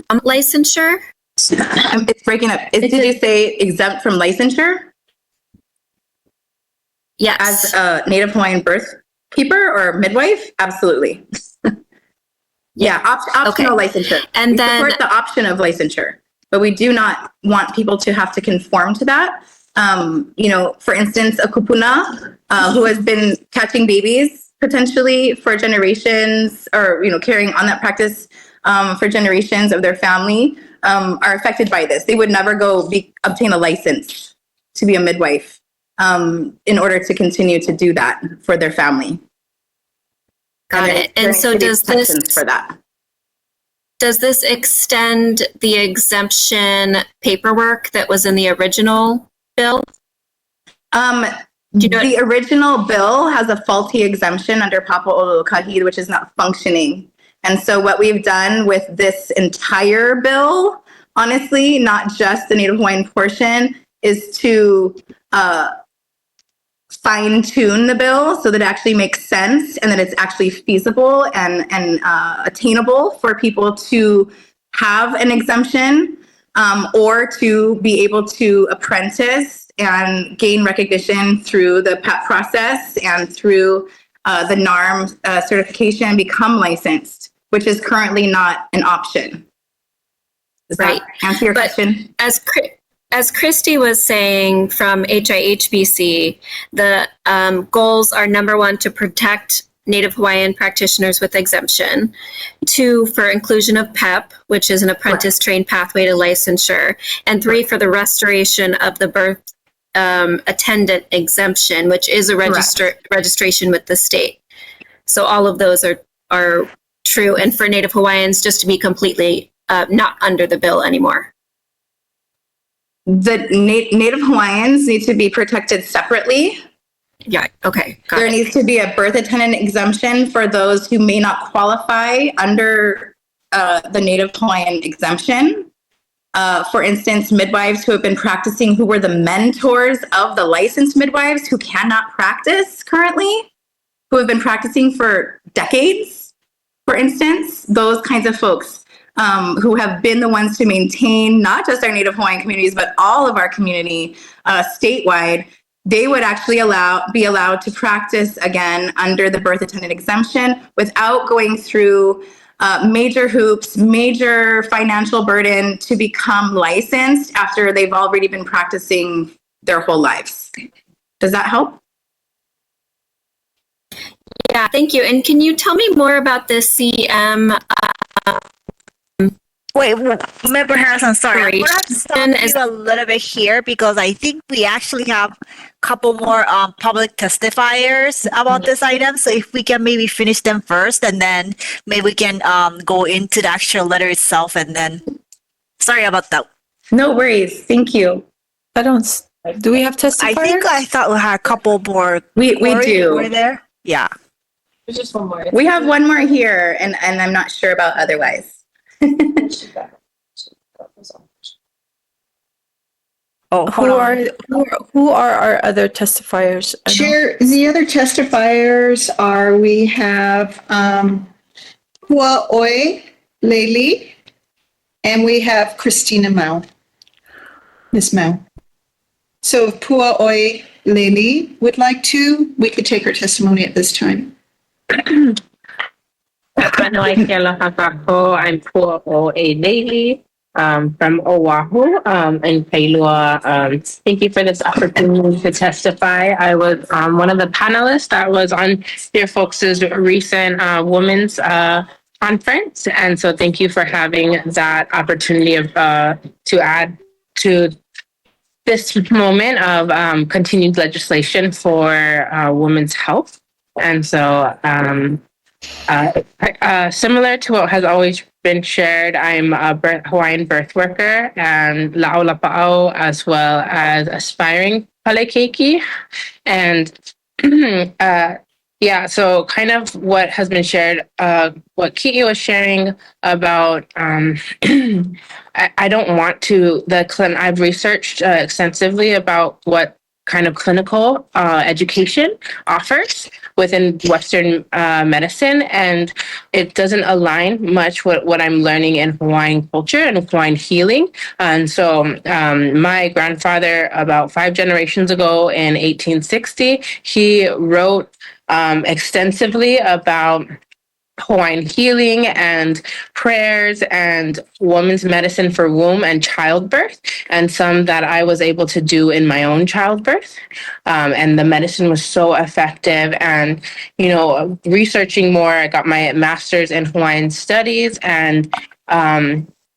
from licensure? It's breaking up. Did you say exempt from licensure? Yes. As a Native Hawaiian birth keeper or midwife? Absolutely. Yeah, optional licensure. And we then support the option of licensure, but we do not want people to have to conform to that. For instance, a kupuna who has been catching babies potentially for generations, or carrying on that practice for generations of their family, are affected by this. They would never go obtain a license to be a midwife in order to continue to do that for their family. Got it. And so does this extend the exemption paperwork that was in the original bill? The original bill has a faulty exemption under Papa Olokahid, which is not functioning. And so what we've done with this entire bill, honestly, not just the Native Hawaiian portion, is to fine tune the bill so that it actually makes sense and that it's actually feasible and attainable for people to have an exemption or to be able to apprentice and gain recognition through the PEP process and through the NARM certification and become licensed, which is currently not an option. Does that answer your question? As Christy was saying from HIHBC, the goals are number 1, to protect Native Hawaiian practitioners with exemption, 2, for inclusion of PEP, which is an apprentice trained pathway to licensure, and 3, for the restoration of the birth attendant exemption, which is a registration with the state. So all of those are true. And for Native Hawaiians, just to be completely not under the bill anymore. The Native Hawaiians need to be protected separately. Yeah, okay. There needs to be a birth attendant exemption for those who may not qualify under the Native Hawaiian exemption. For instance, midwives who have been practicing, who were the mentors of the licensed midwives who cannot practice currently, who have been practicing for decades, for instance, those kinds of folks who have been the ones to maintain not just our Native Hawaiian communities, but all of our community statewide, they would actually be allowed to practice again under the birth attendant exemption without going through major hoops, major financial burden to become licensed after they've already been practicing their whole lives. Does that help? Yeah, thank you. And can you tell me more about the CM? Wait, Member Harrison, sorry. I'm going to have to stop Operation you is- a little bit here because I think we actually have a couple more public testifiers about this item. So if we can maybe finish them first and then maybe we can go into the actual letter itself and then, sorry about that. No worries. Thank you. Do we have testifiers? I thought we had a couple more. We do. Were there? Yeah. There's just one more. We have one more here, and I'm not sure about otherwise. Oh, Who are our other testifiers? Chair, the other testifiers are, we have Hua Oi Leili, and we have Christina Mao, Miss Mao. So if Pua Oi Leili would like to, we could take her testimony at this time. I'm Pua Oi Leili from Oahu in Kailua. Thank you for this opportunity to testify. I was one of the panelists that was on your folks' recent women's conference. And so thank you for having that opportunity of to add to this moment of continued legislation for women's health. And so similar to what has always been shared, I'm a Hawaiian birth worker and la'au as well as aspiring pale and yeah, so kind of what has been shared, what Ki'i was sharing about, I don't want to, I've researched extensively about what kind of clinical education offers within Western medicine, and it doesn't align much with what I'm learning in Hawaiian culture and Hawaiian healing. And so my grandfather, about 5 generations ago in 1860, he wrote extensively about Hawaiian healing and prayers and women's medicine for womb and childbirth, and some that I was able to do in my own childbirth. And the medicine was so effective. And, you know, researching more, I got my master's in Hawaiian studies. And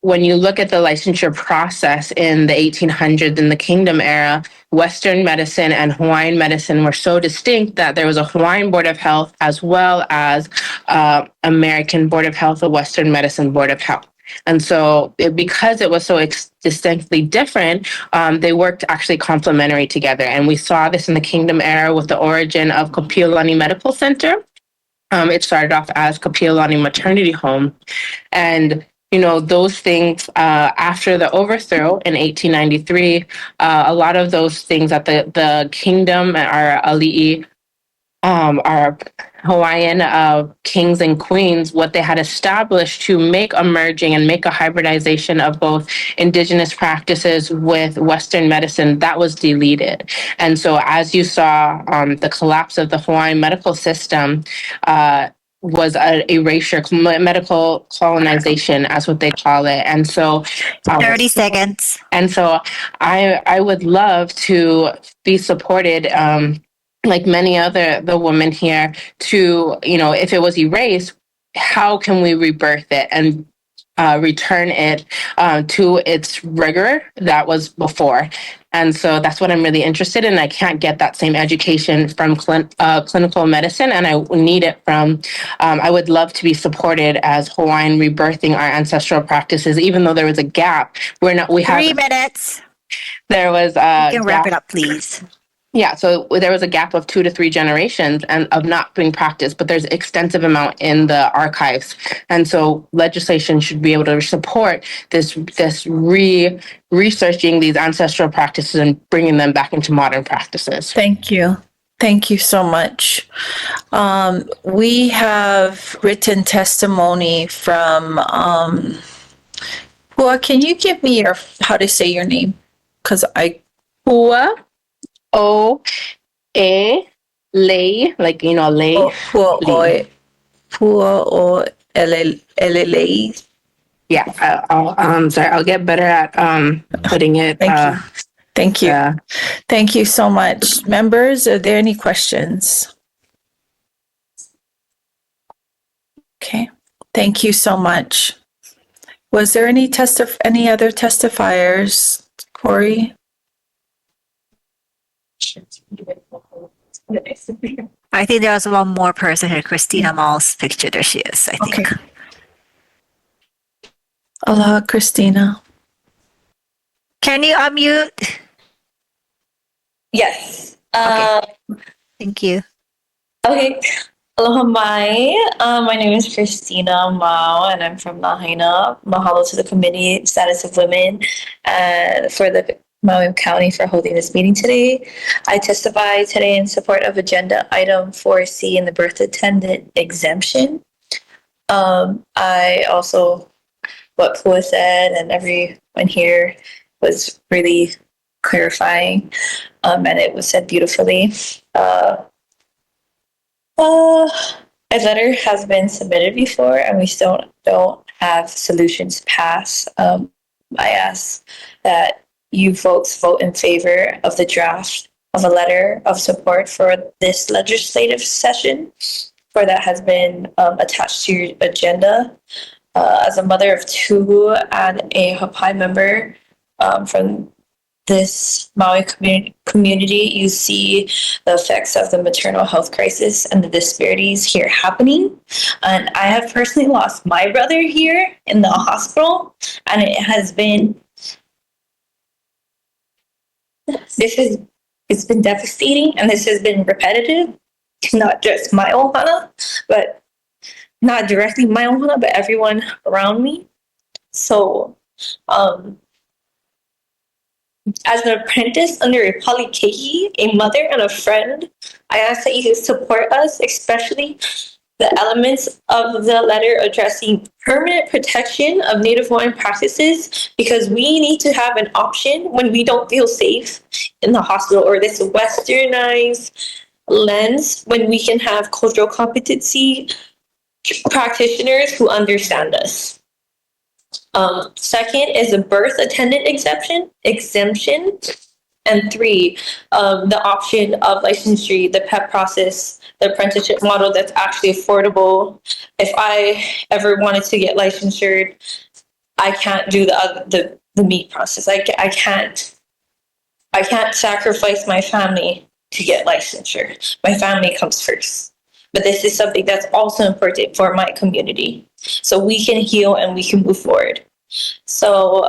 when you look at the licensure process in the 1800s in the Kingdom era, Western medicine and Hawaiian medicine were so distinct that there was a Hawaiian Board of Health as well as American Board of Health, a Western Medicine Board of Health. And so because it was so distinctly different, they worked actually complementary together. And we saw this in the Kingdom era with the origin of Kapiolani Medical Center. It started off as Kapiolani Maternity Home. And you know, those things after the overthrow in 1893, a lot of those things that the kingdom, our ali'i, our Hawaiian kings and queens, what they had established to make a merging and make a hybridization of both indigenous practices with Western medicine, that was deleted. And so as you saw the collapse of the Hawaiian medical system, was an erasure, medical colonization, as what they call it. And so 30 seconds. And so I would love to be supported, like many other the women here, to, you know, if it was erased, how can we rebirth it and return it to its rigor that was before. And so that's what I'm really interested in. I can't get that same education from clinical medicine, and I need it from, I would love to be supported as Hawaiian rebirthing our ancestral practices, even though there was a gap. We have 3 minutes. There was you can wrap it up, please. Yeah, so there was a gap of 2 to 3 generations and of not being practiced, but there's extensive amount in the archives, and so legislation should be able to support this researching these ancestral practices and bringing them back into modern practices. Thank you. Thank you so much. We have written testimony from, Hua, can you give me how to say your name? Because Hua, O-A-Lei, like, lei. Hua o Elelei. Yeah, sorry, I'll get better at putting it. Thank you. Thank you. Thank you so much. Members, are there any questions? Okay. Thank you so much. Was there any other testifiers, Corey? I think there was one more person here, Christina Mall's picture. There she is, I think. Okay. Aloha, Christina. Can you unmute? Yes. Thank you. Okay. Aloha mai. My name is Christina Mao, and I'm from Lahaina. Mahalo to the Committee Status of Women and for the Maui County for holding this meeting today. I testify today in support of agenda item 4C in the birth attendant exemption. I also, what Pua said and everyone here was really clarifying, and it was said beautifully. A letter has been submitted before, and we still don't have solutions passed. I ask that you folks vote in favor of the draft of a letter of support for this legislative session, for that has been attached to your agenda. As a mother of 2 and a Hapai member from this Maui community, you see the effects of the maternal health crisis and the disparities here happening. And I have personally lost my brother here in the hospital, and it's been devastating, and this has been repetitive to not just my ohana, but not directly my ohana, but everyone around me. So, as an apprentice under a palikehi, a mother and a friend, I ask that you support us, especially the elements of the letter addressing permanent protection of Native Hawaiian practices, because we need to have an option when we don't feel safe in the hospital, or this westernized lens, when we can have cultural competency practitioners who understand us. Second is a birth attendant exemption. And 3, the option of licensure, the PEP process, the apprenticeship model that's actually affordable. If I ever wanted to get licensure, I can't do the meat process. I can't sacrifice my family to get licensure. My family comes first. But this is something that's also important for my community, so we can heal and we can move forward. So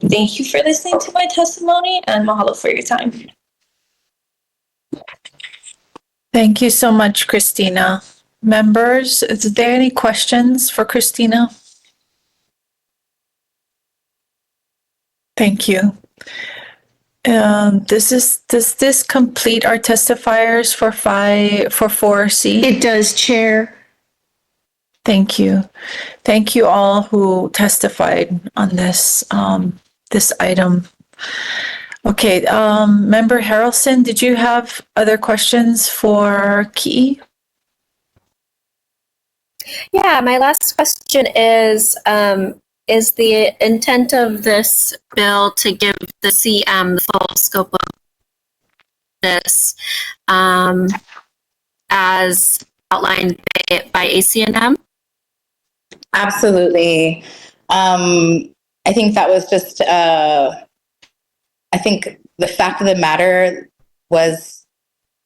thank you for listening to my testimony, and mahalo for your time. Thank you so much, Christina. Members, is there any questions for Christina? Thank you. Does this complete our testifiers for 4C? It does, Chair. Thank you. Thank you all who testified on this item. Okay, Member Harrelson, did you have other questions for Ki'i? Yeah, my last question is the intent of this bill to give the CM the full scope of this as outlined by ACNM? Absolutely. I think that was just, I think the fact of the matter was,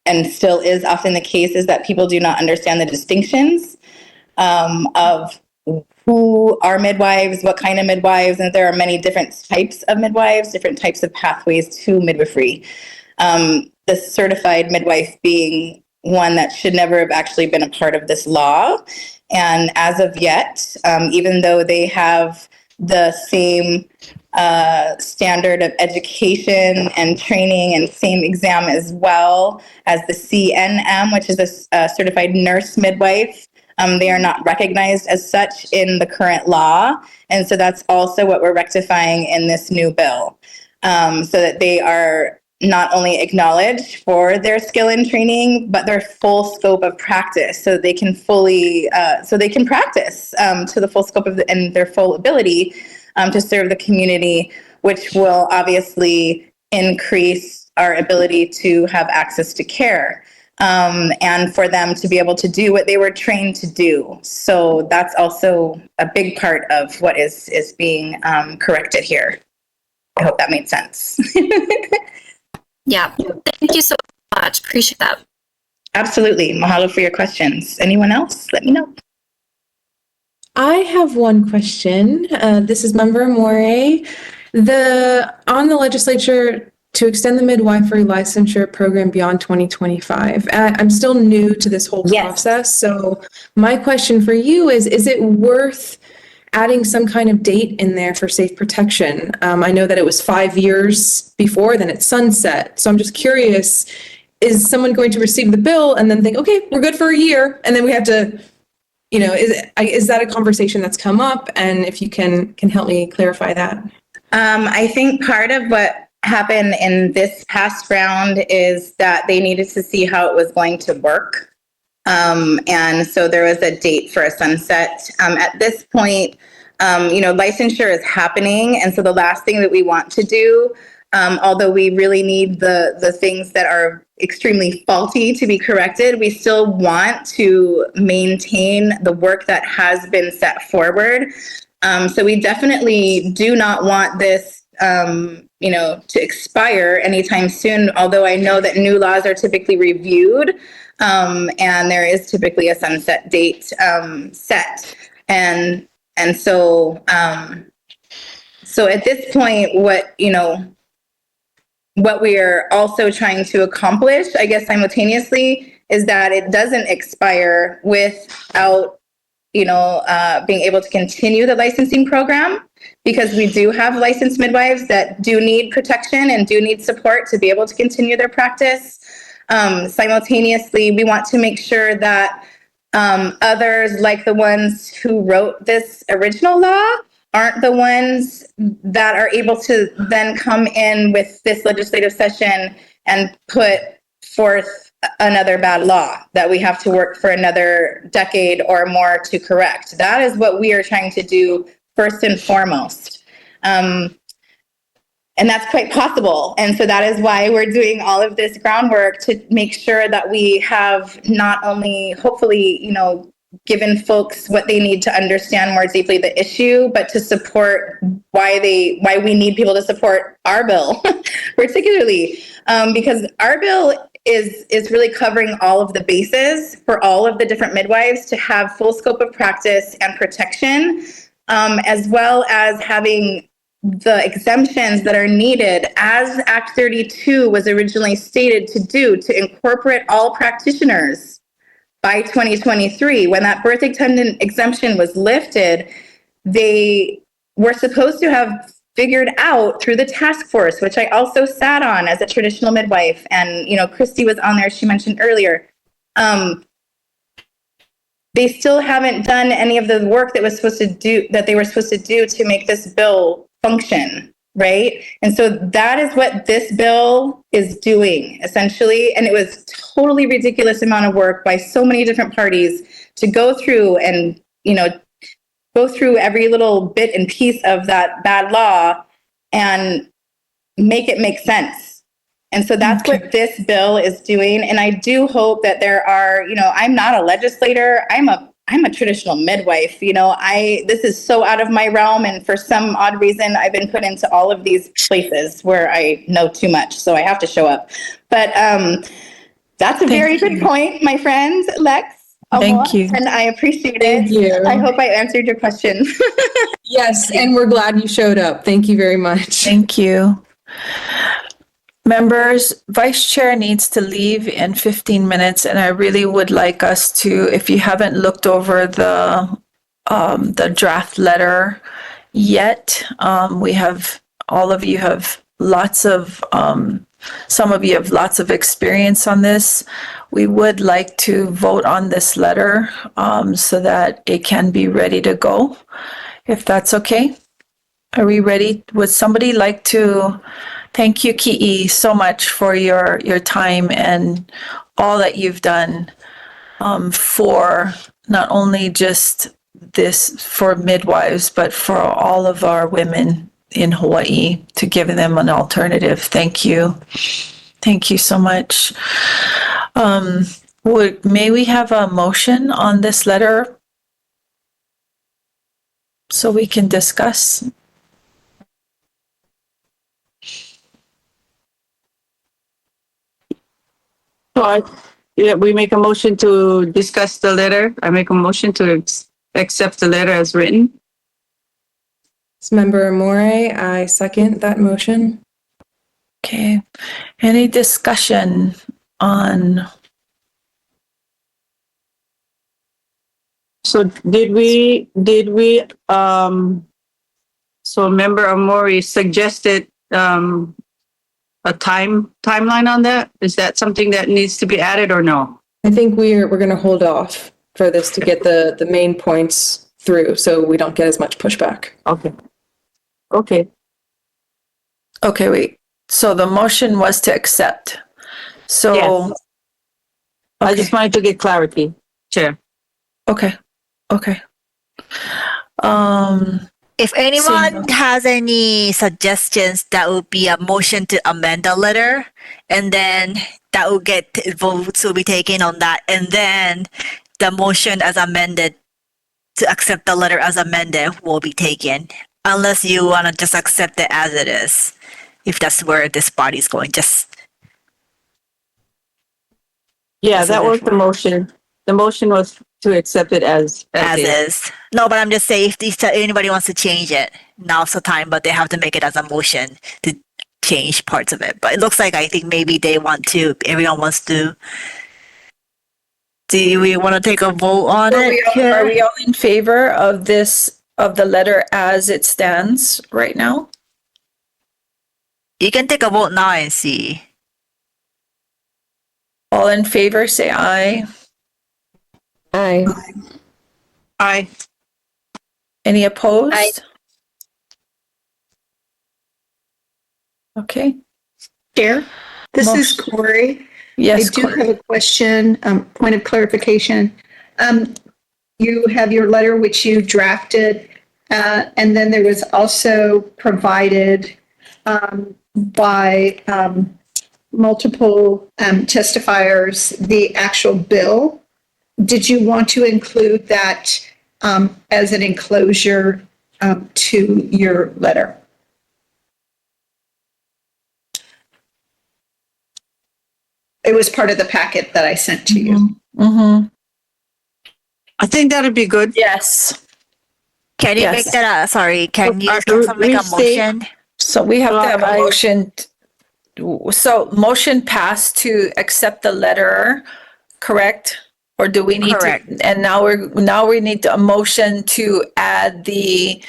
and still is often the case, is that people do not understand the distinctions of who are midwives, what kind of midwives, and there are many different types of midwives, different types of pathways to midwifery. the certified midwife being one that should never have actually been a part of this law. And as of yet, even though they have the same standard of education and training and same exam as well as the CNM, which is a certified nurse midwife, they are not recognized as such in the current law. And so that's also what we're rectifying in this new bill, so that they are not only acknowledged for their skill and training, but their full scope of practice, so they can fully, so they can practice to the full scope of and their full ability to serve the community, which will obviously increase our ability to have access to care, and for them to be able to do what they were trained to do. So that's also a big part of what is being corrected here. I hope that made sense. Yeah, thank you so much. Appreciate that. Absolutely. Mahalo for your questions. Anyone else? Let me know. I have one question. This is Member Amore. On the legislature to extend the midwifery licensure program beyond 2025. I'm still new to this whole process. So my question for you is it worth adding some kind of date in there for safe protection? I know that it was 5 years before, then it's sunset. So I'm just curious, is someone going to receive the bill and then think, okay, we're good for a year, and then we have to, is that a conversation that's come up? And if you can help me clarify that. I think part of what happened in this past round is that they needed to see how it was going to work. And so there was a date for a sunset. At this point, licensure is happening. And so the last thing that we want to do, although we really need the things that are extremely faulty to be corrected, we still want to maintain the work that has been set forward. So we definitely do not want this, to expire anytime soon, although I know that new laws are typically reviewed. And there is typically a sunset date set, and so at this point, what we are also trying to accomplish, I guess simultaneously, is that it doesn't expire without being able to continue the licensing program, because we do have licensed midwives that do need protection and do need support to be able to continue their practice. Simultaneously, we want to make sure that others, like the ones who wrote this original law, aren't the ones that are able to then come in with this legislative session and put forth another bad law that we have to work for another decade or more to correct. That is what we are trying to do first and foremost. And that's quite possible. And so that is why we're doing all of this groundwork to make sure that we have not only, hopefully, given folks what they need to understand more deeply the issue, but to support why we need people to support our bill, particularly because our bill is really covering all of the bases for all of the different midwives to have full scope of practice and protection, as well as having the exemptions that are needed, as Act 32 was originally stated to do, to incorporate all practitioners by 2023. When that birth attendant exemption was lifted, they were supposed to have figured out through the task force, which I also sat on as a traditional midwife, and Christy was on there, she mentioned earlier, they still haven't done any of the work that they were supposed to do to make this bill function, right? And so that is what this bill is doing, essentially. And it was totally ridiculous amount of work by so many different parties to go through and, go through every little bit and piece of that bad law and make it make sense. And so that's what this bill is doing. And I do hope that there are, I'm not a legislator, I'm a traditional midwife. This is so out of my realm, and for some odd reason, I've been put into all of these places where I know too much, so I have to show up. But that's a very good point, my friend Lex. Thank you. And I appreciate it. Thank you. I hope I answered your question. Yes, and we're glad you showed up. Thank you very much. Thank you. Members, Vice Chair needs to leave in 15 minutes, and I really would like us to, if you haven't looked over the draft letter yet, all of you have lots of, some of you have lots of experience on this. We would like to vote on this letter so that it can be ready to go, if that's okay. Are we ready? Would somebody like to? Thank you, Ki'i, so much for your time and all that you've done for not only just this for midwives, but for all of our women in Hawaii, to give them an alternative. Thank you. Thank you so much. May we have a motion on this letter so we can discuss? We make a motion to discuss the letter. I make a motion to accept the letter as written. It's Member Moray. I second that motion. Okay. Any discussion on? So so Member Amori suggested a timeline on that? Is that something that needs to be added or no? I think we're going to hold off for this to get the main points through, so we don't get as much pushback. Okay. Wait. So the motion was to accept. So yes. I just wanted to get clarity, Chair. Okay. If anyone has any suggestions, that would be a motion to amend the letter, and then that will get votes will be taken on that, and then the motion as amended to accept the letter as amended will be taken, unless you want to just accept it as it is, if that's where this body is going. That was the motion. The motion was to accept it as is. No, but I'm just saying, if anybody wants to change it, now's the time, but they have to make it as a motion to change parts of it. But it looks like I think maybe everyone wants to. Do we want to take a vote on it? Are we all in favor of the letter as it stands right now? You can take a vote now and see. All in favor, say aye. Aye. Any opposed? Aye. Okay. Chair, this is Corey. Yes, I do have a question, point of clarification. You have your letter which you drafted, and then there was also provided by multiple testifiers the actual bill. Did you want to include that as an enclosure to your letter? It was part of the packet that I sent to you. Mm-hmm. I think that'd be good. Yes. Can you make that can you make a motion? So we have to have a motion. So motion passed to accept the letter, correct? Or do we need Correct. to? And now we need a motion to add the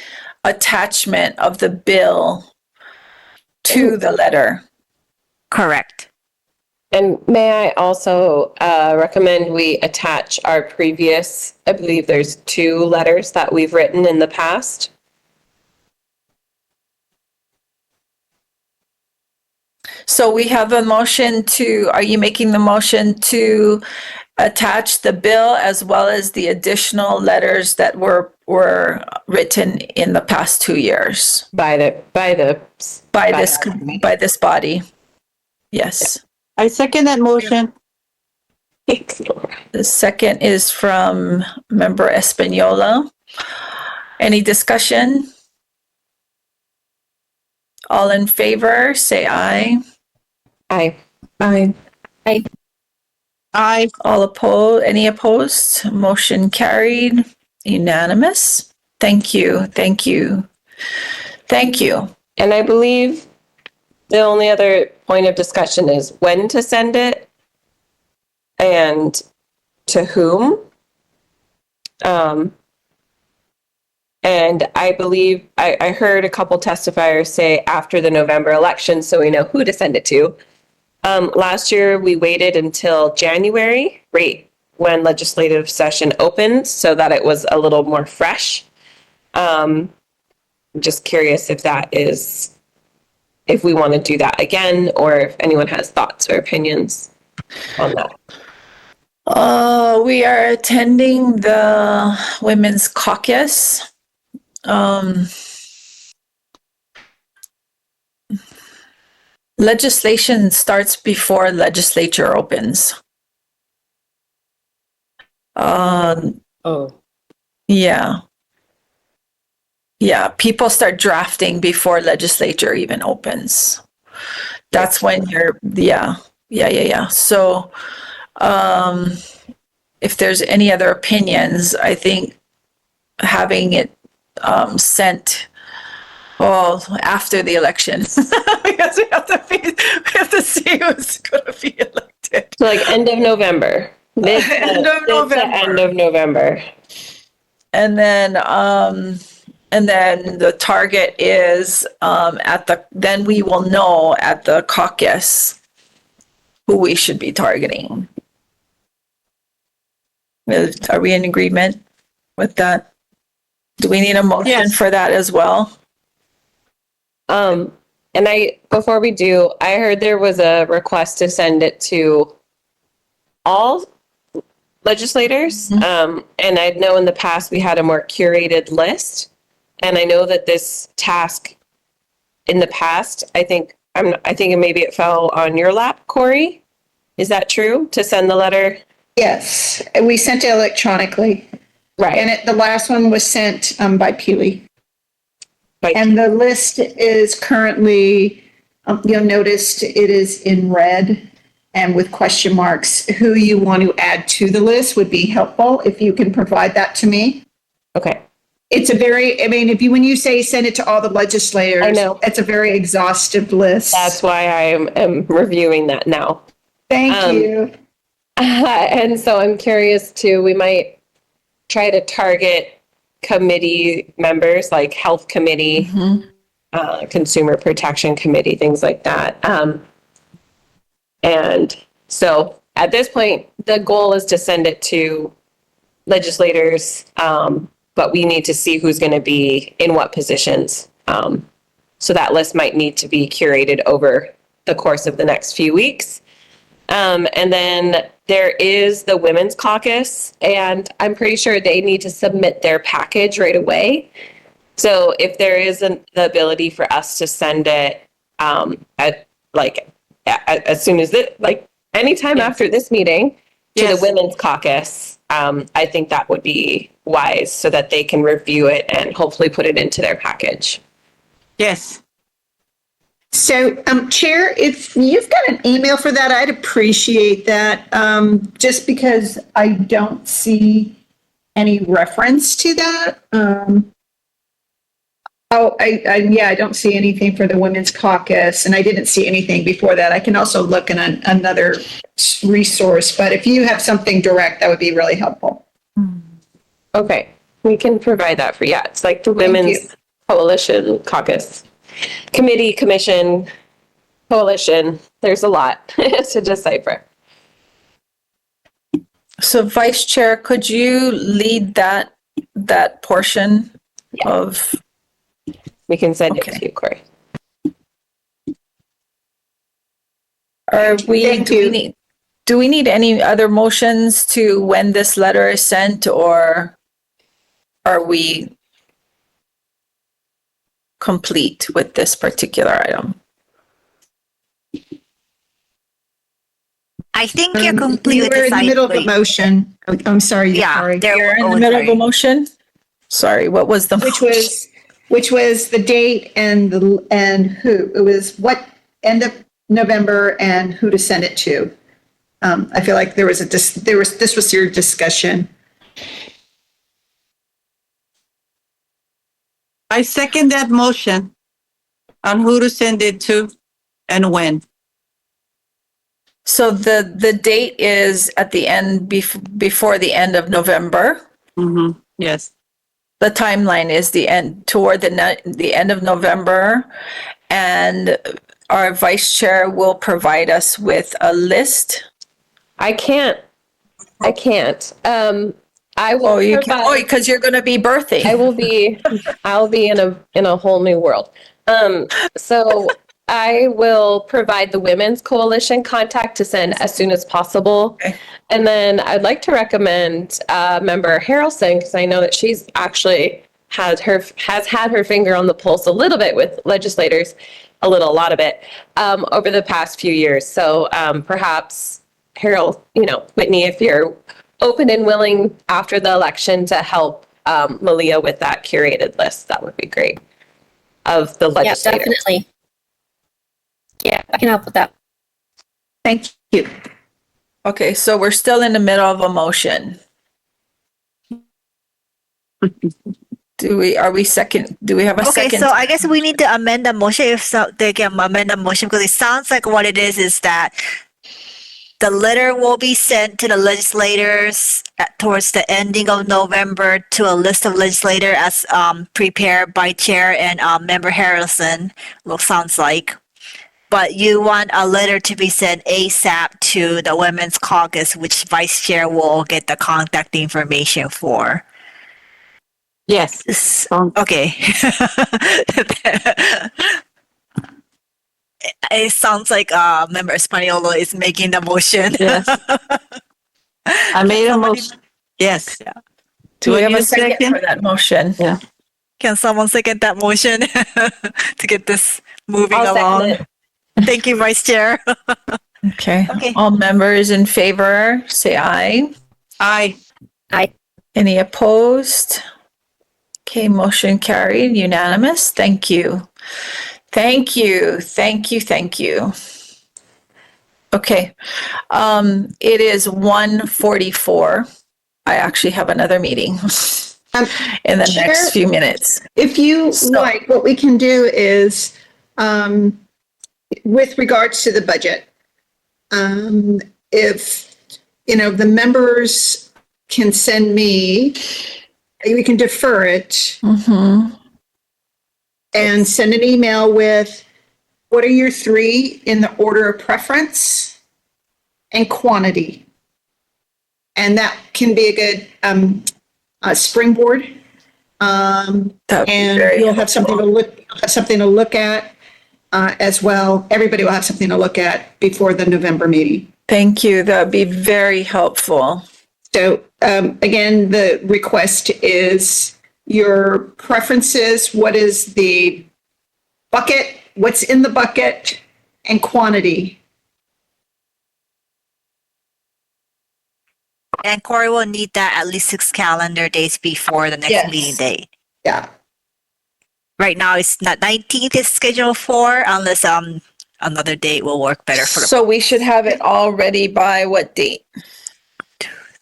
attachment of the bill to the letter. Correct. And may I also recommend we attach our previous, I believe there's 2 letters that we've written in the past. So we have a motion are you making the motion to attach the bill as well as the additional letters that were written in the past 2 years? By this body. Yes. I second that motion. The second is from Member Espanola. Any discussion? All in favor, say aye. Aye. Aye. Aye. Aye. All opposed? Any opposed? Motion carried. Unanimous. Thank you. And I believe The only other point of discussion is when to send it and to whom. And I believe I heard a couple testifiers say after the November election, so we know who to send it to. Last year, we waited until January, right when legislative session opened, so that it was a little more fresh. Just curious if if we want to do that again, or if anyone has thoughts or opinions on that. We are attending the Women's Caucus. Legislation starts before legislature opens. Yeah. Yeah, people start drafting before legislature even opens. That's when yeah. So, if there's any other opinions, I think having it sent after the election because we have to see who's going to be elected. So like end of November, End of November. And then the target is then we will know at the caucus who we should be targeting. Are we in agreement with that? Do we need a motion for that as well? And before we do, I heard there was a request to send it to all legislators. And I know in the past we had a more curated list. And I know that this task in the past, I think maybe it fell on your lap, Corey. Is that true? To send the letter? Yes, we sent it electronically. Right. And the last one was sent by Peely. And the list is currently, you'll notice it is in red and with question marks. Who you want to add to the list would be helpful if you can provide that to me. Okay. It's when you say send it to all the legislators, I know it's a very exhaustive list. That's why I am reviewing that now. Thank you. And so I'm curious too, we might try to target committee members like Health Committee, Consumer Protection Committee, things like that. And so at this point, the goal is to send it to legislators, but we need to see who's going to be in what positions. So that list might need to be curated over the course of the next few weeks. And then there is the Women's Caucus, and I'm pretty sure they need to submit their package right away. So if there is the ability for us to send it as soon as anytime after this meeting to the Women's Caucus, I think that would be wise so that they can review it and hopefully put it into their package. Yes. So, Chair, if you've got an email for that, I'd appreciate that. Just because I don't see any reference to that. I don't see anything for the Women's Caucus, and I didn't see anything before that. I can also look in another resource, but if you have something direct, that would be really helpful. Okay, we can provide that for it's like the Women's Coalition Caucus. Committee, commission, coalition. There's a lot to decipher. So Vice Chair, could you lead that portion of? We can send it to you, Corey. Do we need any other motions to when this letter is sent, or are we complete with this particular item? I think you're complete with We're this in the middle of item. a motion. I'm sorry. Yeah, You're in the middle of a motion? Sorry, what was the which was the date and who? It was what end of November and who to send it to. I feel like this was your discussion. I second that motion on who to send it to. And when? So the date is at the end, before the end of November. Mm-hmm. Yes. The timeline is toward the end of November. And our vice chair will provide us with a list. I can't. I will. Oh, you can. Oh, because you're going to be birthing. I'll be in a whole new world. So I will provide the Women's Coalition contact to send as soon as possible. Okay. And then I'd like to recommend member Harrelson, because I know that she's actually has had her finger on the pulse a little bit with legislators, a lot of it, over the past few years. So perhaps Whitney, if you're open and willing after the election to help Malia with that curated list, that would be great, of the legislators. Yeah, definitely. Yeah, I can help with that. Thank you. Okay, so we're still in the middle of a motion. Do we have a second? Okay, so I guess we need to amend the motion if they can amend the motion, because it sounds like what it is that the letter will be sent to the legislators towards the ending of November to a list of legislators as prepared by Chair and Member Harrison, sounds like. But you want a letter to be sent ASAP to the Women's Caucus, which Vice Chair will get the contact information for. Yes. Okay. It sounds like Member Espaniolo is making the motion. Yes. I made a motion. Yes. Yeah. Do we have a second for that motion? Yeah. Can someone second that motion to get this moving I'll second along? it. Thank you, Vice Chair. Okay. Okay. All members in favor, say aye. Aye. Aye. Any opposed? Okay, motion carried, unanimous. Thank you. Thank you. Thank you. Thank you. Okay. It is 1:44. I actually have another meeting in the Chair, next few minutes. If you like, what we can do is, with regards to the budget, if, the members can send me, we can defer it and send an email with what are your three in the order of preference and quantity. And that can be a good springboard. And you'll have something to look at as well. Everybody will have something to look at before the November meeting. Thank you. That would be very helpful. So again, the request is your preferences, what is the bucket, what's in the bucket, and quantity. And Corey will need that at least 6 calendar days before the next meeting date. Yeah. Right now, it's not 19th is scheduled for, unless another date will work better for. So we should have it all ready by what date?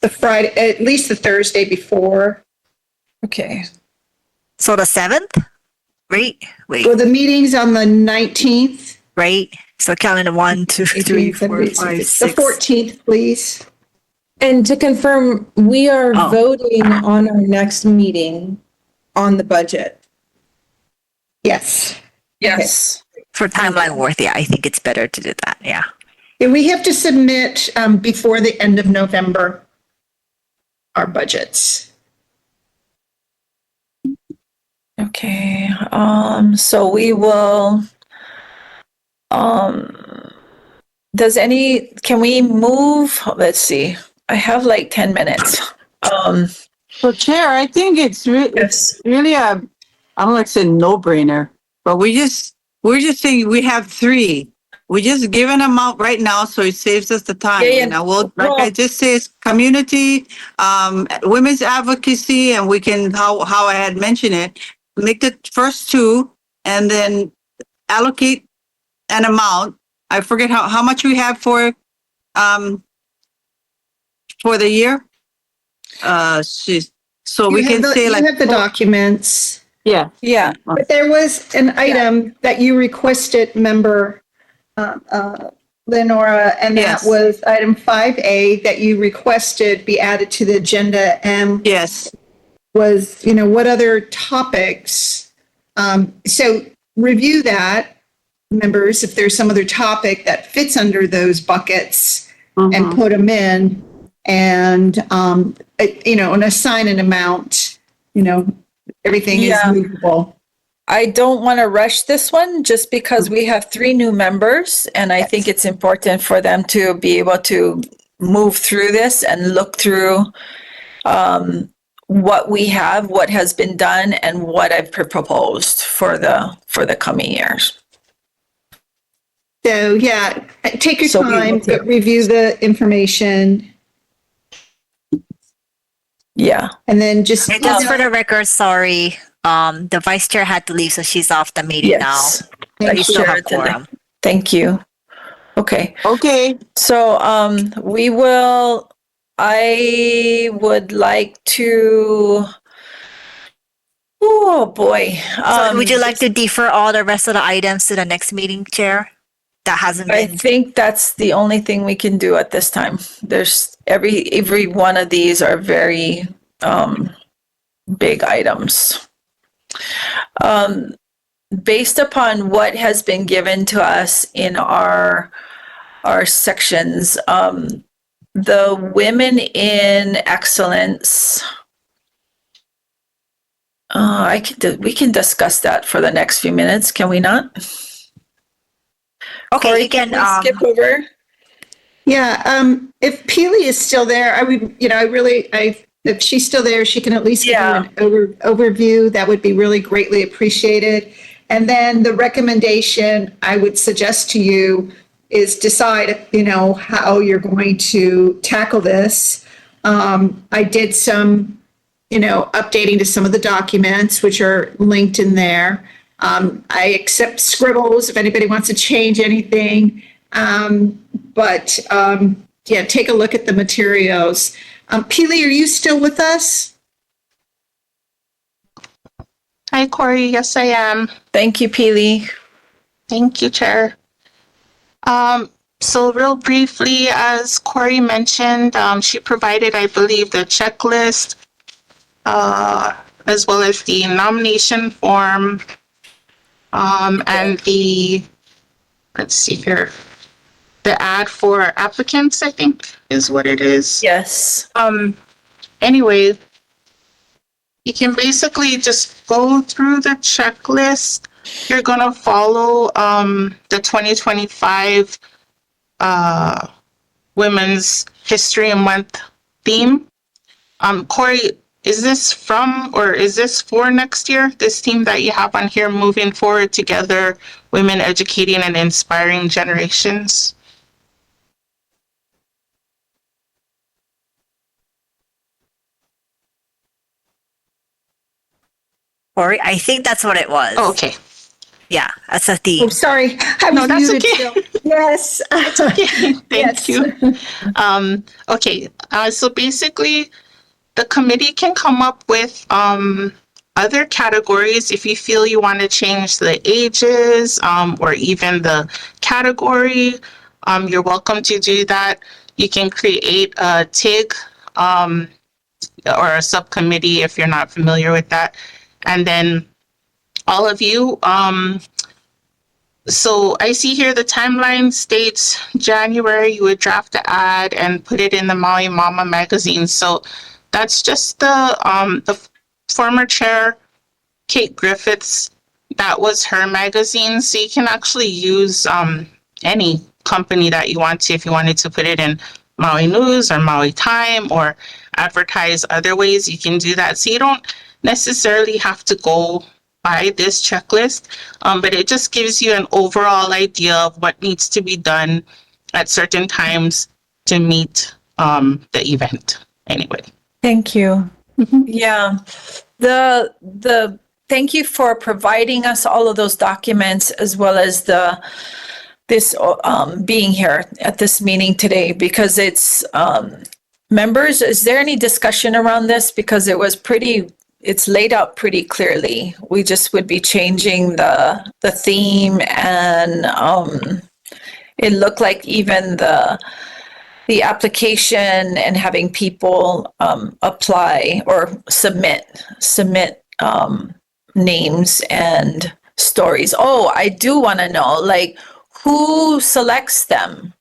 The Friday, at least the Thursday before. Okay. So the 7th? Right? Wait. Well, the meeting's on the 19th. Right? So calendar 1, 2, 3, 4, 5, 6. The 14th, please. And to confirm, we are voting on our next meeting on the budget. Yes. Yes. For timeline worth, yeah, I think it's better to do that. Yeah. And we have to submit before the end of November our budgets. Okay. So we will, can we move? Let's see. I have like 10 minutes. So Chair, I think it's really a, I don't like to say no brainer, but we're just saying we have 3. We're just giving them out right now, so it saves us the time. Yeah, yeah. And I will, like I just say, it's community, women's advocacy, and we can, how I had mentioned it, make the first 2 and then allocate an amount. I forget how much we have for the year. So we can say like. You have the documents. Yeah. Yeah. But there was an item that you requested, member Lenora, and that Yes. was item 5A that you requested be added to the agenda. And Yes. was, what other topics? So review that, members, if there's some other topic that fits under those buckets and put them in and, and assign an amount, everything is Yeah. movable. I don't want to rush this one just because we have 3 new members, and I think it's important for them to be able to move through this and look through what we have, what has been done, and what I've proposed for the coming years. So yeah, take your So we will time, take- but review the information Yeah. and then just. And just for the record, sorry, the vice chair had to leave, so she's off the meeting Yes. now. But you still have Thank you. quorum. Thank you. Okay. Okay. So, I would like to, oh boy. So would you like to defer all the rest of the items to the next meeting, Chair? That hasn't I been. think that's the only thing we can do at this time. There's every one of these are very, big items. Based upon what has been given to us in our sections, the Women in Excellence, we can discuss that for the next few minutes, can we not? Okay, Corey, you can, we skip over. Yeah, if Peely is still there, I would, if she's still there, she can at least give you an overview. That would be really greatly appreciated. And then the recommendation I would suggest to you is decide, how you're going to tackle this. I did some, updating to some of the documents, which are linked in there. I accept scribbles if anybody wants to change anything. But take a look at the materials. Peely, are you still with us? Hi, Corey. Yes, I am. Thank you, Peely. Thank you, Chair. So real briefly, as Corey mentioned, she provided, I believe, the checklist, as well as the nomination form, and let's see here, the ad for applicants, I think is what it is. Yes. Anyway, you can basically just go through the checklist. You're going to follow the 2025 Women's History Month theme. Corey, is this from or is this for next year? This theme that you have on here, moving forward together, women educating and inspiring generations? Corey, I think that's what it was. Oh, okay. Yeah, that's a theme. Oh, sorry. I was that's muted okay. still. Yes. It's okay. Thank you. Okay. So basically, the committee can come up with other categories if you feel you want to change the ages or even the category. You're welcome to do that. You can create a TIG or a subcommittee if you're not familiar with that. And then all of you, so I see here the timeline states January, you would draft the ad and put it in the Maui Mama magazine. So that's just the former chair, Kate Griffiths, that was her magazine. So you can actually use any company that you want to, if you wanted to put it in Maui News or Maui Time or advertise other ways, you can do that. So you don't necessarily have to go by this checklist, but it just gives you an overall idea of what needs to be done at certain times to meet the event. Anyway. Thank you. Yeah. Thank you for providing us all of those documents as well as this being here at this meeting today, because it's members, is there any discussion around this? Because it's laid out pretty clearly. We just would be changing the theme and it looked like even the application and having people apply or submit names and stories. Oh, I do want to know, like, who selects them?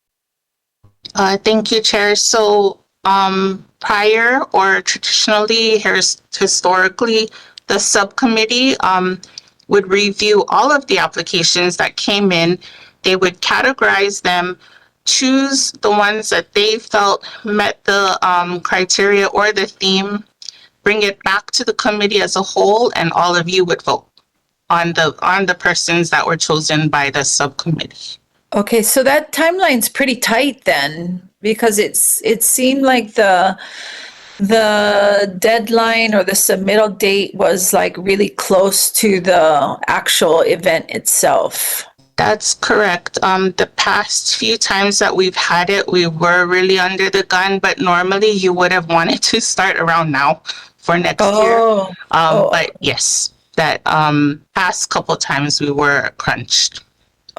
Thank you, Chair. So, prior or traditionally, historically, the subcommittee would review all of the applications that came in. They would categorize them, choose the ones that they felt met the criteria or the theme, bring it back to the committee as a whole, and all of you would vote on the persons that were chosen by the subcommittee. Okay, so that timeline's pretty tight then, because it seemed like the deadline or the submittal date was like really close to the actual event itself. That's correct. The past few times that we've had it, we were really under the gun, but normally you would have wanted to start around now for next year. But yes, that past couple times we were crunched.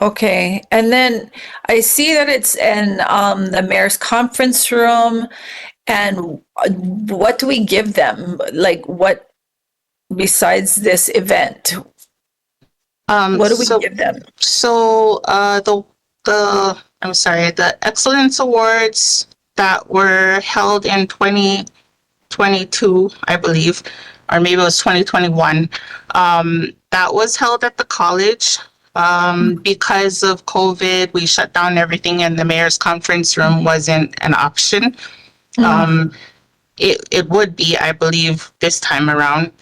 Okay, and then I see that it's in the mayor's conference room, and what do we give them? Like, what besides this event? What do we give them? So the Excellence Awards that were held in 2022, I believe, or maybe it was 2021, that was held at the college. Because of COVID, we shut down everything and the mayor's conference room wasn't an option. It would be, I believe, this time around,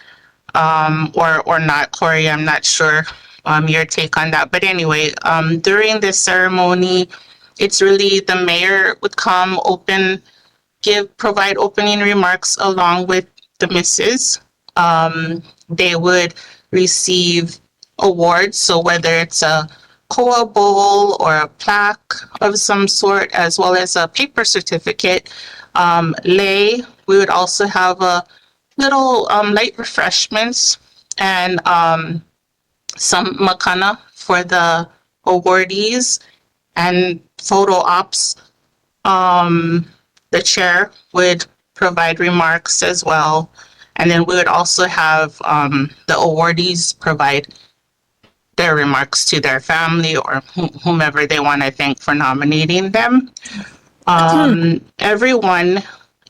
or not. Corey, I'm not sure your take on that. But anyway, during this ceremony, it's really the mayor would come, provide opening remarks along with the misses. They would receive awards, so whether it's a koa bowl or a plaque of some sort, as well as a paper certificate. We would also have a little light refreshments and some makana for the awardees and photo ops. The chair would provide remarks as well. And then we would also have the awardees provide their remarks to their family or whomever they want to thank for nominating them. Everyone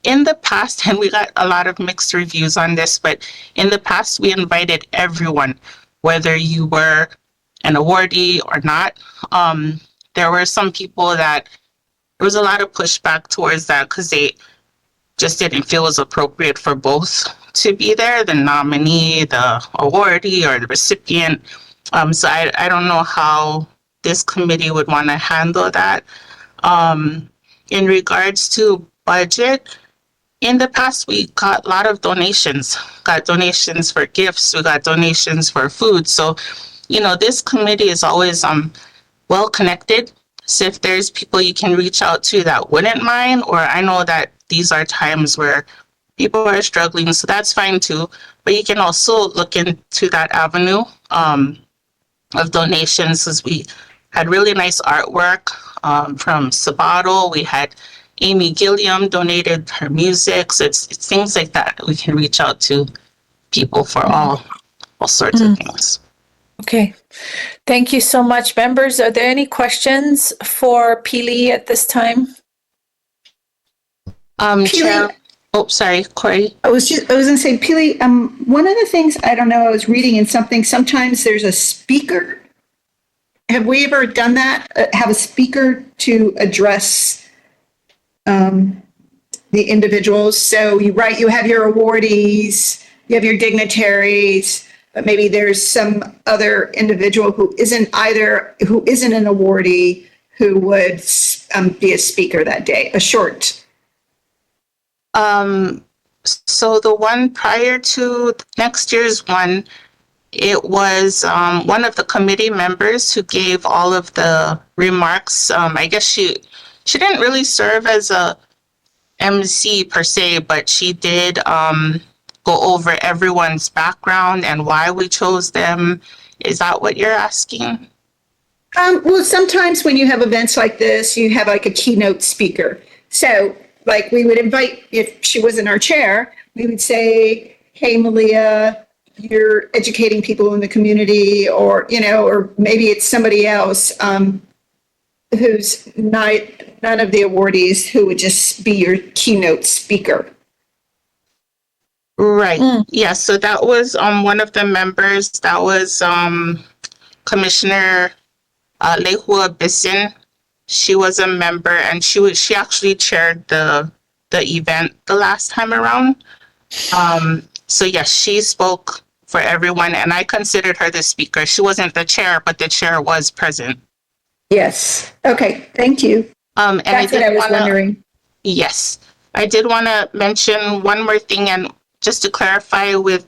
in the past, and we got a lot of mixed reviews on this, but in the past we invited everyone, whether you were an awardee or not. There were some people that there was a lot of pushback towards that because they just didn't feel it was appropriate for both to be there, the nominee, the awardee, or the recipient. So I don't know how this committee would want to handle that. In regards to budget, in the past, we got a lot of donations. Got donations for gifts. We got donations for food. So, this committee is always well connected. So if there's people you can reach out to that wouldn't mind, or I know that these are times where people are struggling, so that's fine too. But you can also look into that avenue of donations, because we had really nice artwork from Sabato. We had Amy Gilliam donated her music. So it's things like that we can reach out to people for all sorts of things. Okay. Thank you so much. Members, are there any questions for Pili at this time? Chair. Oh, sorry, Corey. I was gonna say, Pili, one of the things, I don't know, I was reading in something, sometimes there's a speaker. Have we ever done that? Have a speaker to address the individuals? So you have your awardees, you have your dignitaries, but maybe there's some other individual who isn't an awardee who would be a speaker that day, a short. So the one prior to next year's one, it was one of the committee members who gave all of the remarks. I guess she didn't really serve as a MC per se, but she did go over everyone's background and why we chose them. Is that what you're asking? Well, sometimes when you have events like this, you have like a keynote speaker. So like we would invite, if she wasn't our chair, we would say, hey, Malia, you're educating people in the community, or, you know, or maybe it's somebody else who's not none of the awardees who would just be your keynote speaker. Right. Yeah. So that was one of the members. That was Commissioner Lehua Bisson. She was a member, and she actually chaired the event the last time around. So yes, she spoke for everyone, and I considered her the speaker. She wasn't the chair, but the chair was present. Yes. Okay. Thank you. And That's what I was wondering. Yes, I did want to mention one more thing, and just to clarify with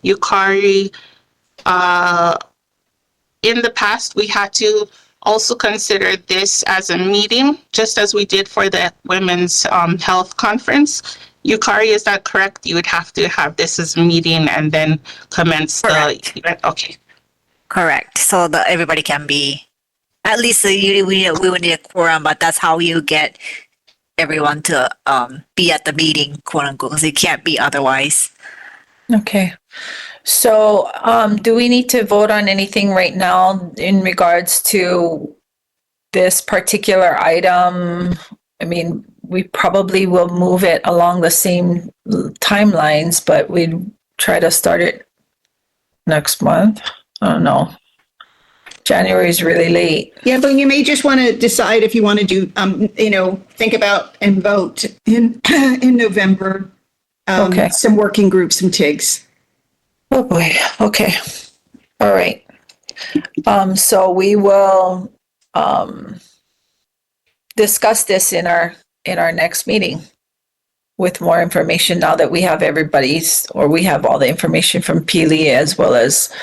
Yukari, in the past we had to also consider this as a meeting, just as we did for the Women's Health Conference. Yukari, is that correct? You would have to have this as a meeting and then commence the event? Okay. Correct. So that everybody can be, at least we would need a quorum, but that's how you get everyone to be at the meeting, quote unquote, because it can't be otherwise. Okay. So, do we need to vote on anything right now in regards to this particular item? I mean, we probably will move it along the same timelines, but we'd try to start it next month. I don't know. January is really late. Yeah, but you may just want to decide if you want to do, you know, think about and vote in November. Okay. Some working groups, some TIGs. Oh boy. Okay. All right. So we will discuss this in our next meeting with more information, now that we have we have all the information from Peely as well as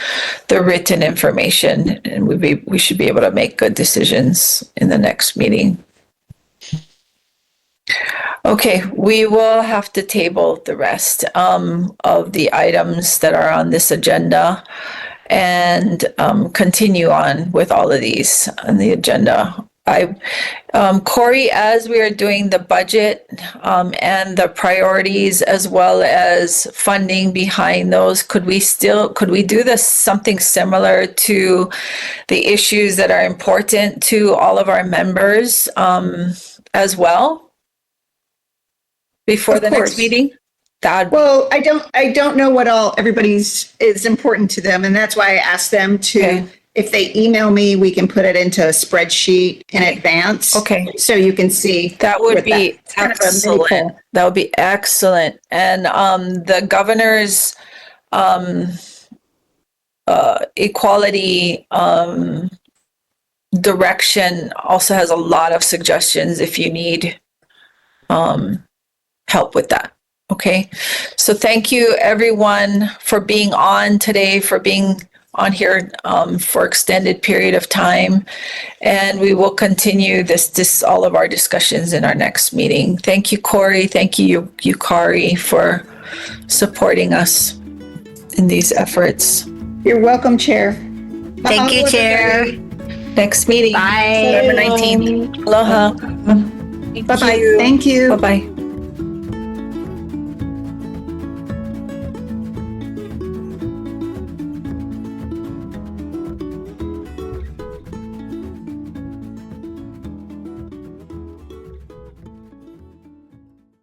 the written information, and we should be able to make good decisions in the next meeting. Okay, we will have to table the rest of the items that are on this agenda and continue on with all of these on the agenda. Corey, as we are doing the budget and the priorities as well as funding behind those, could we do this something similar to the issues that are important to all of our members as well before the next meeting? Well, I don't know what all everybody's is important to them, and that's why I asked them to, if they email me, we can put it into a spreadsheet in advance. Okay. So you can see. That would be excellent. That would be excellent. And the governor's equality direction also has a lot of suggestions if you need help with that. Okay. So thank you everyone for being on today, for being on here for extended period of time. And we will continue all of our discussions in our next meeting. Thank you, Corey. Thank you, Yukari, for supporting us in these efforts. You're welcome, Chair. Thank you, Chair. Next meeting. Bye. November 19th. Aloha. Bye-bye. Thank you. Bye-bye.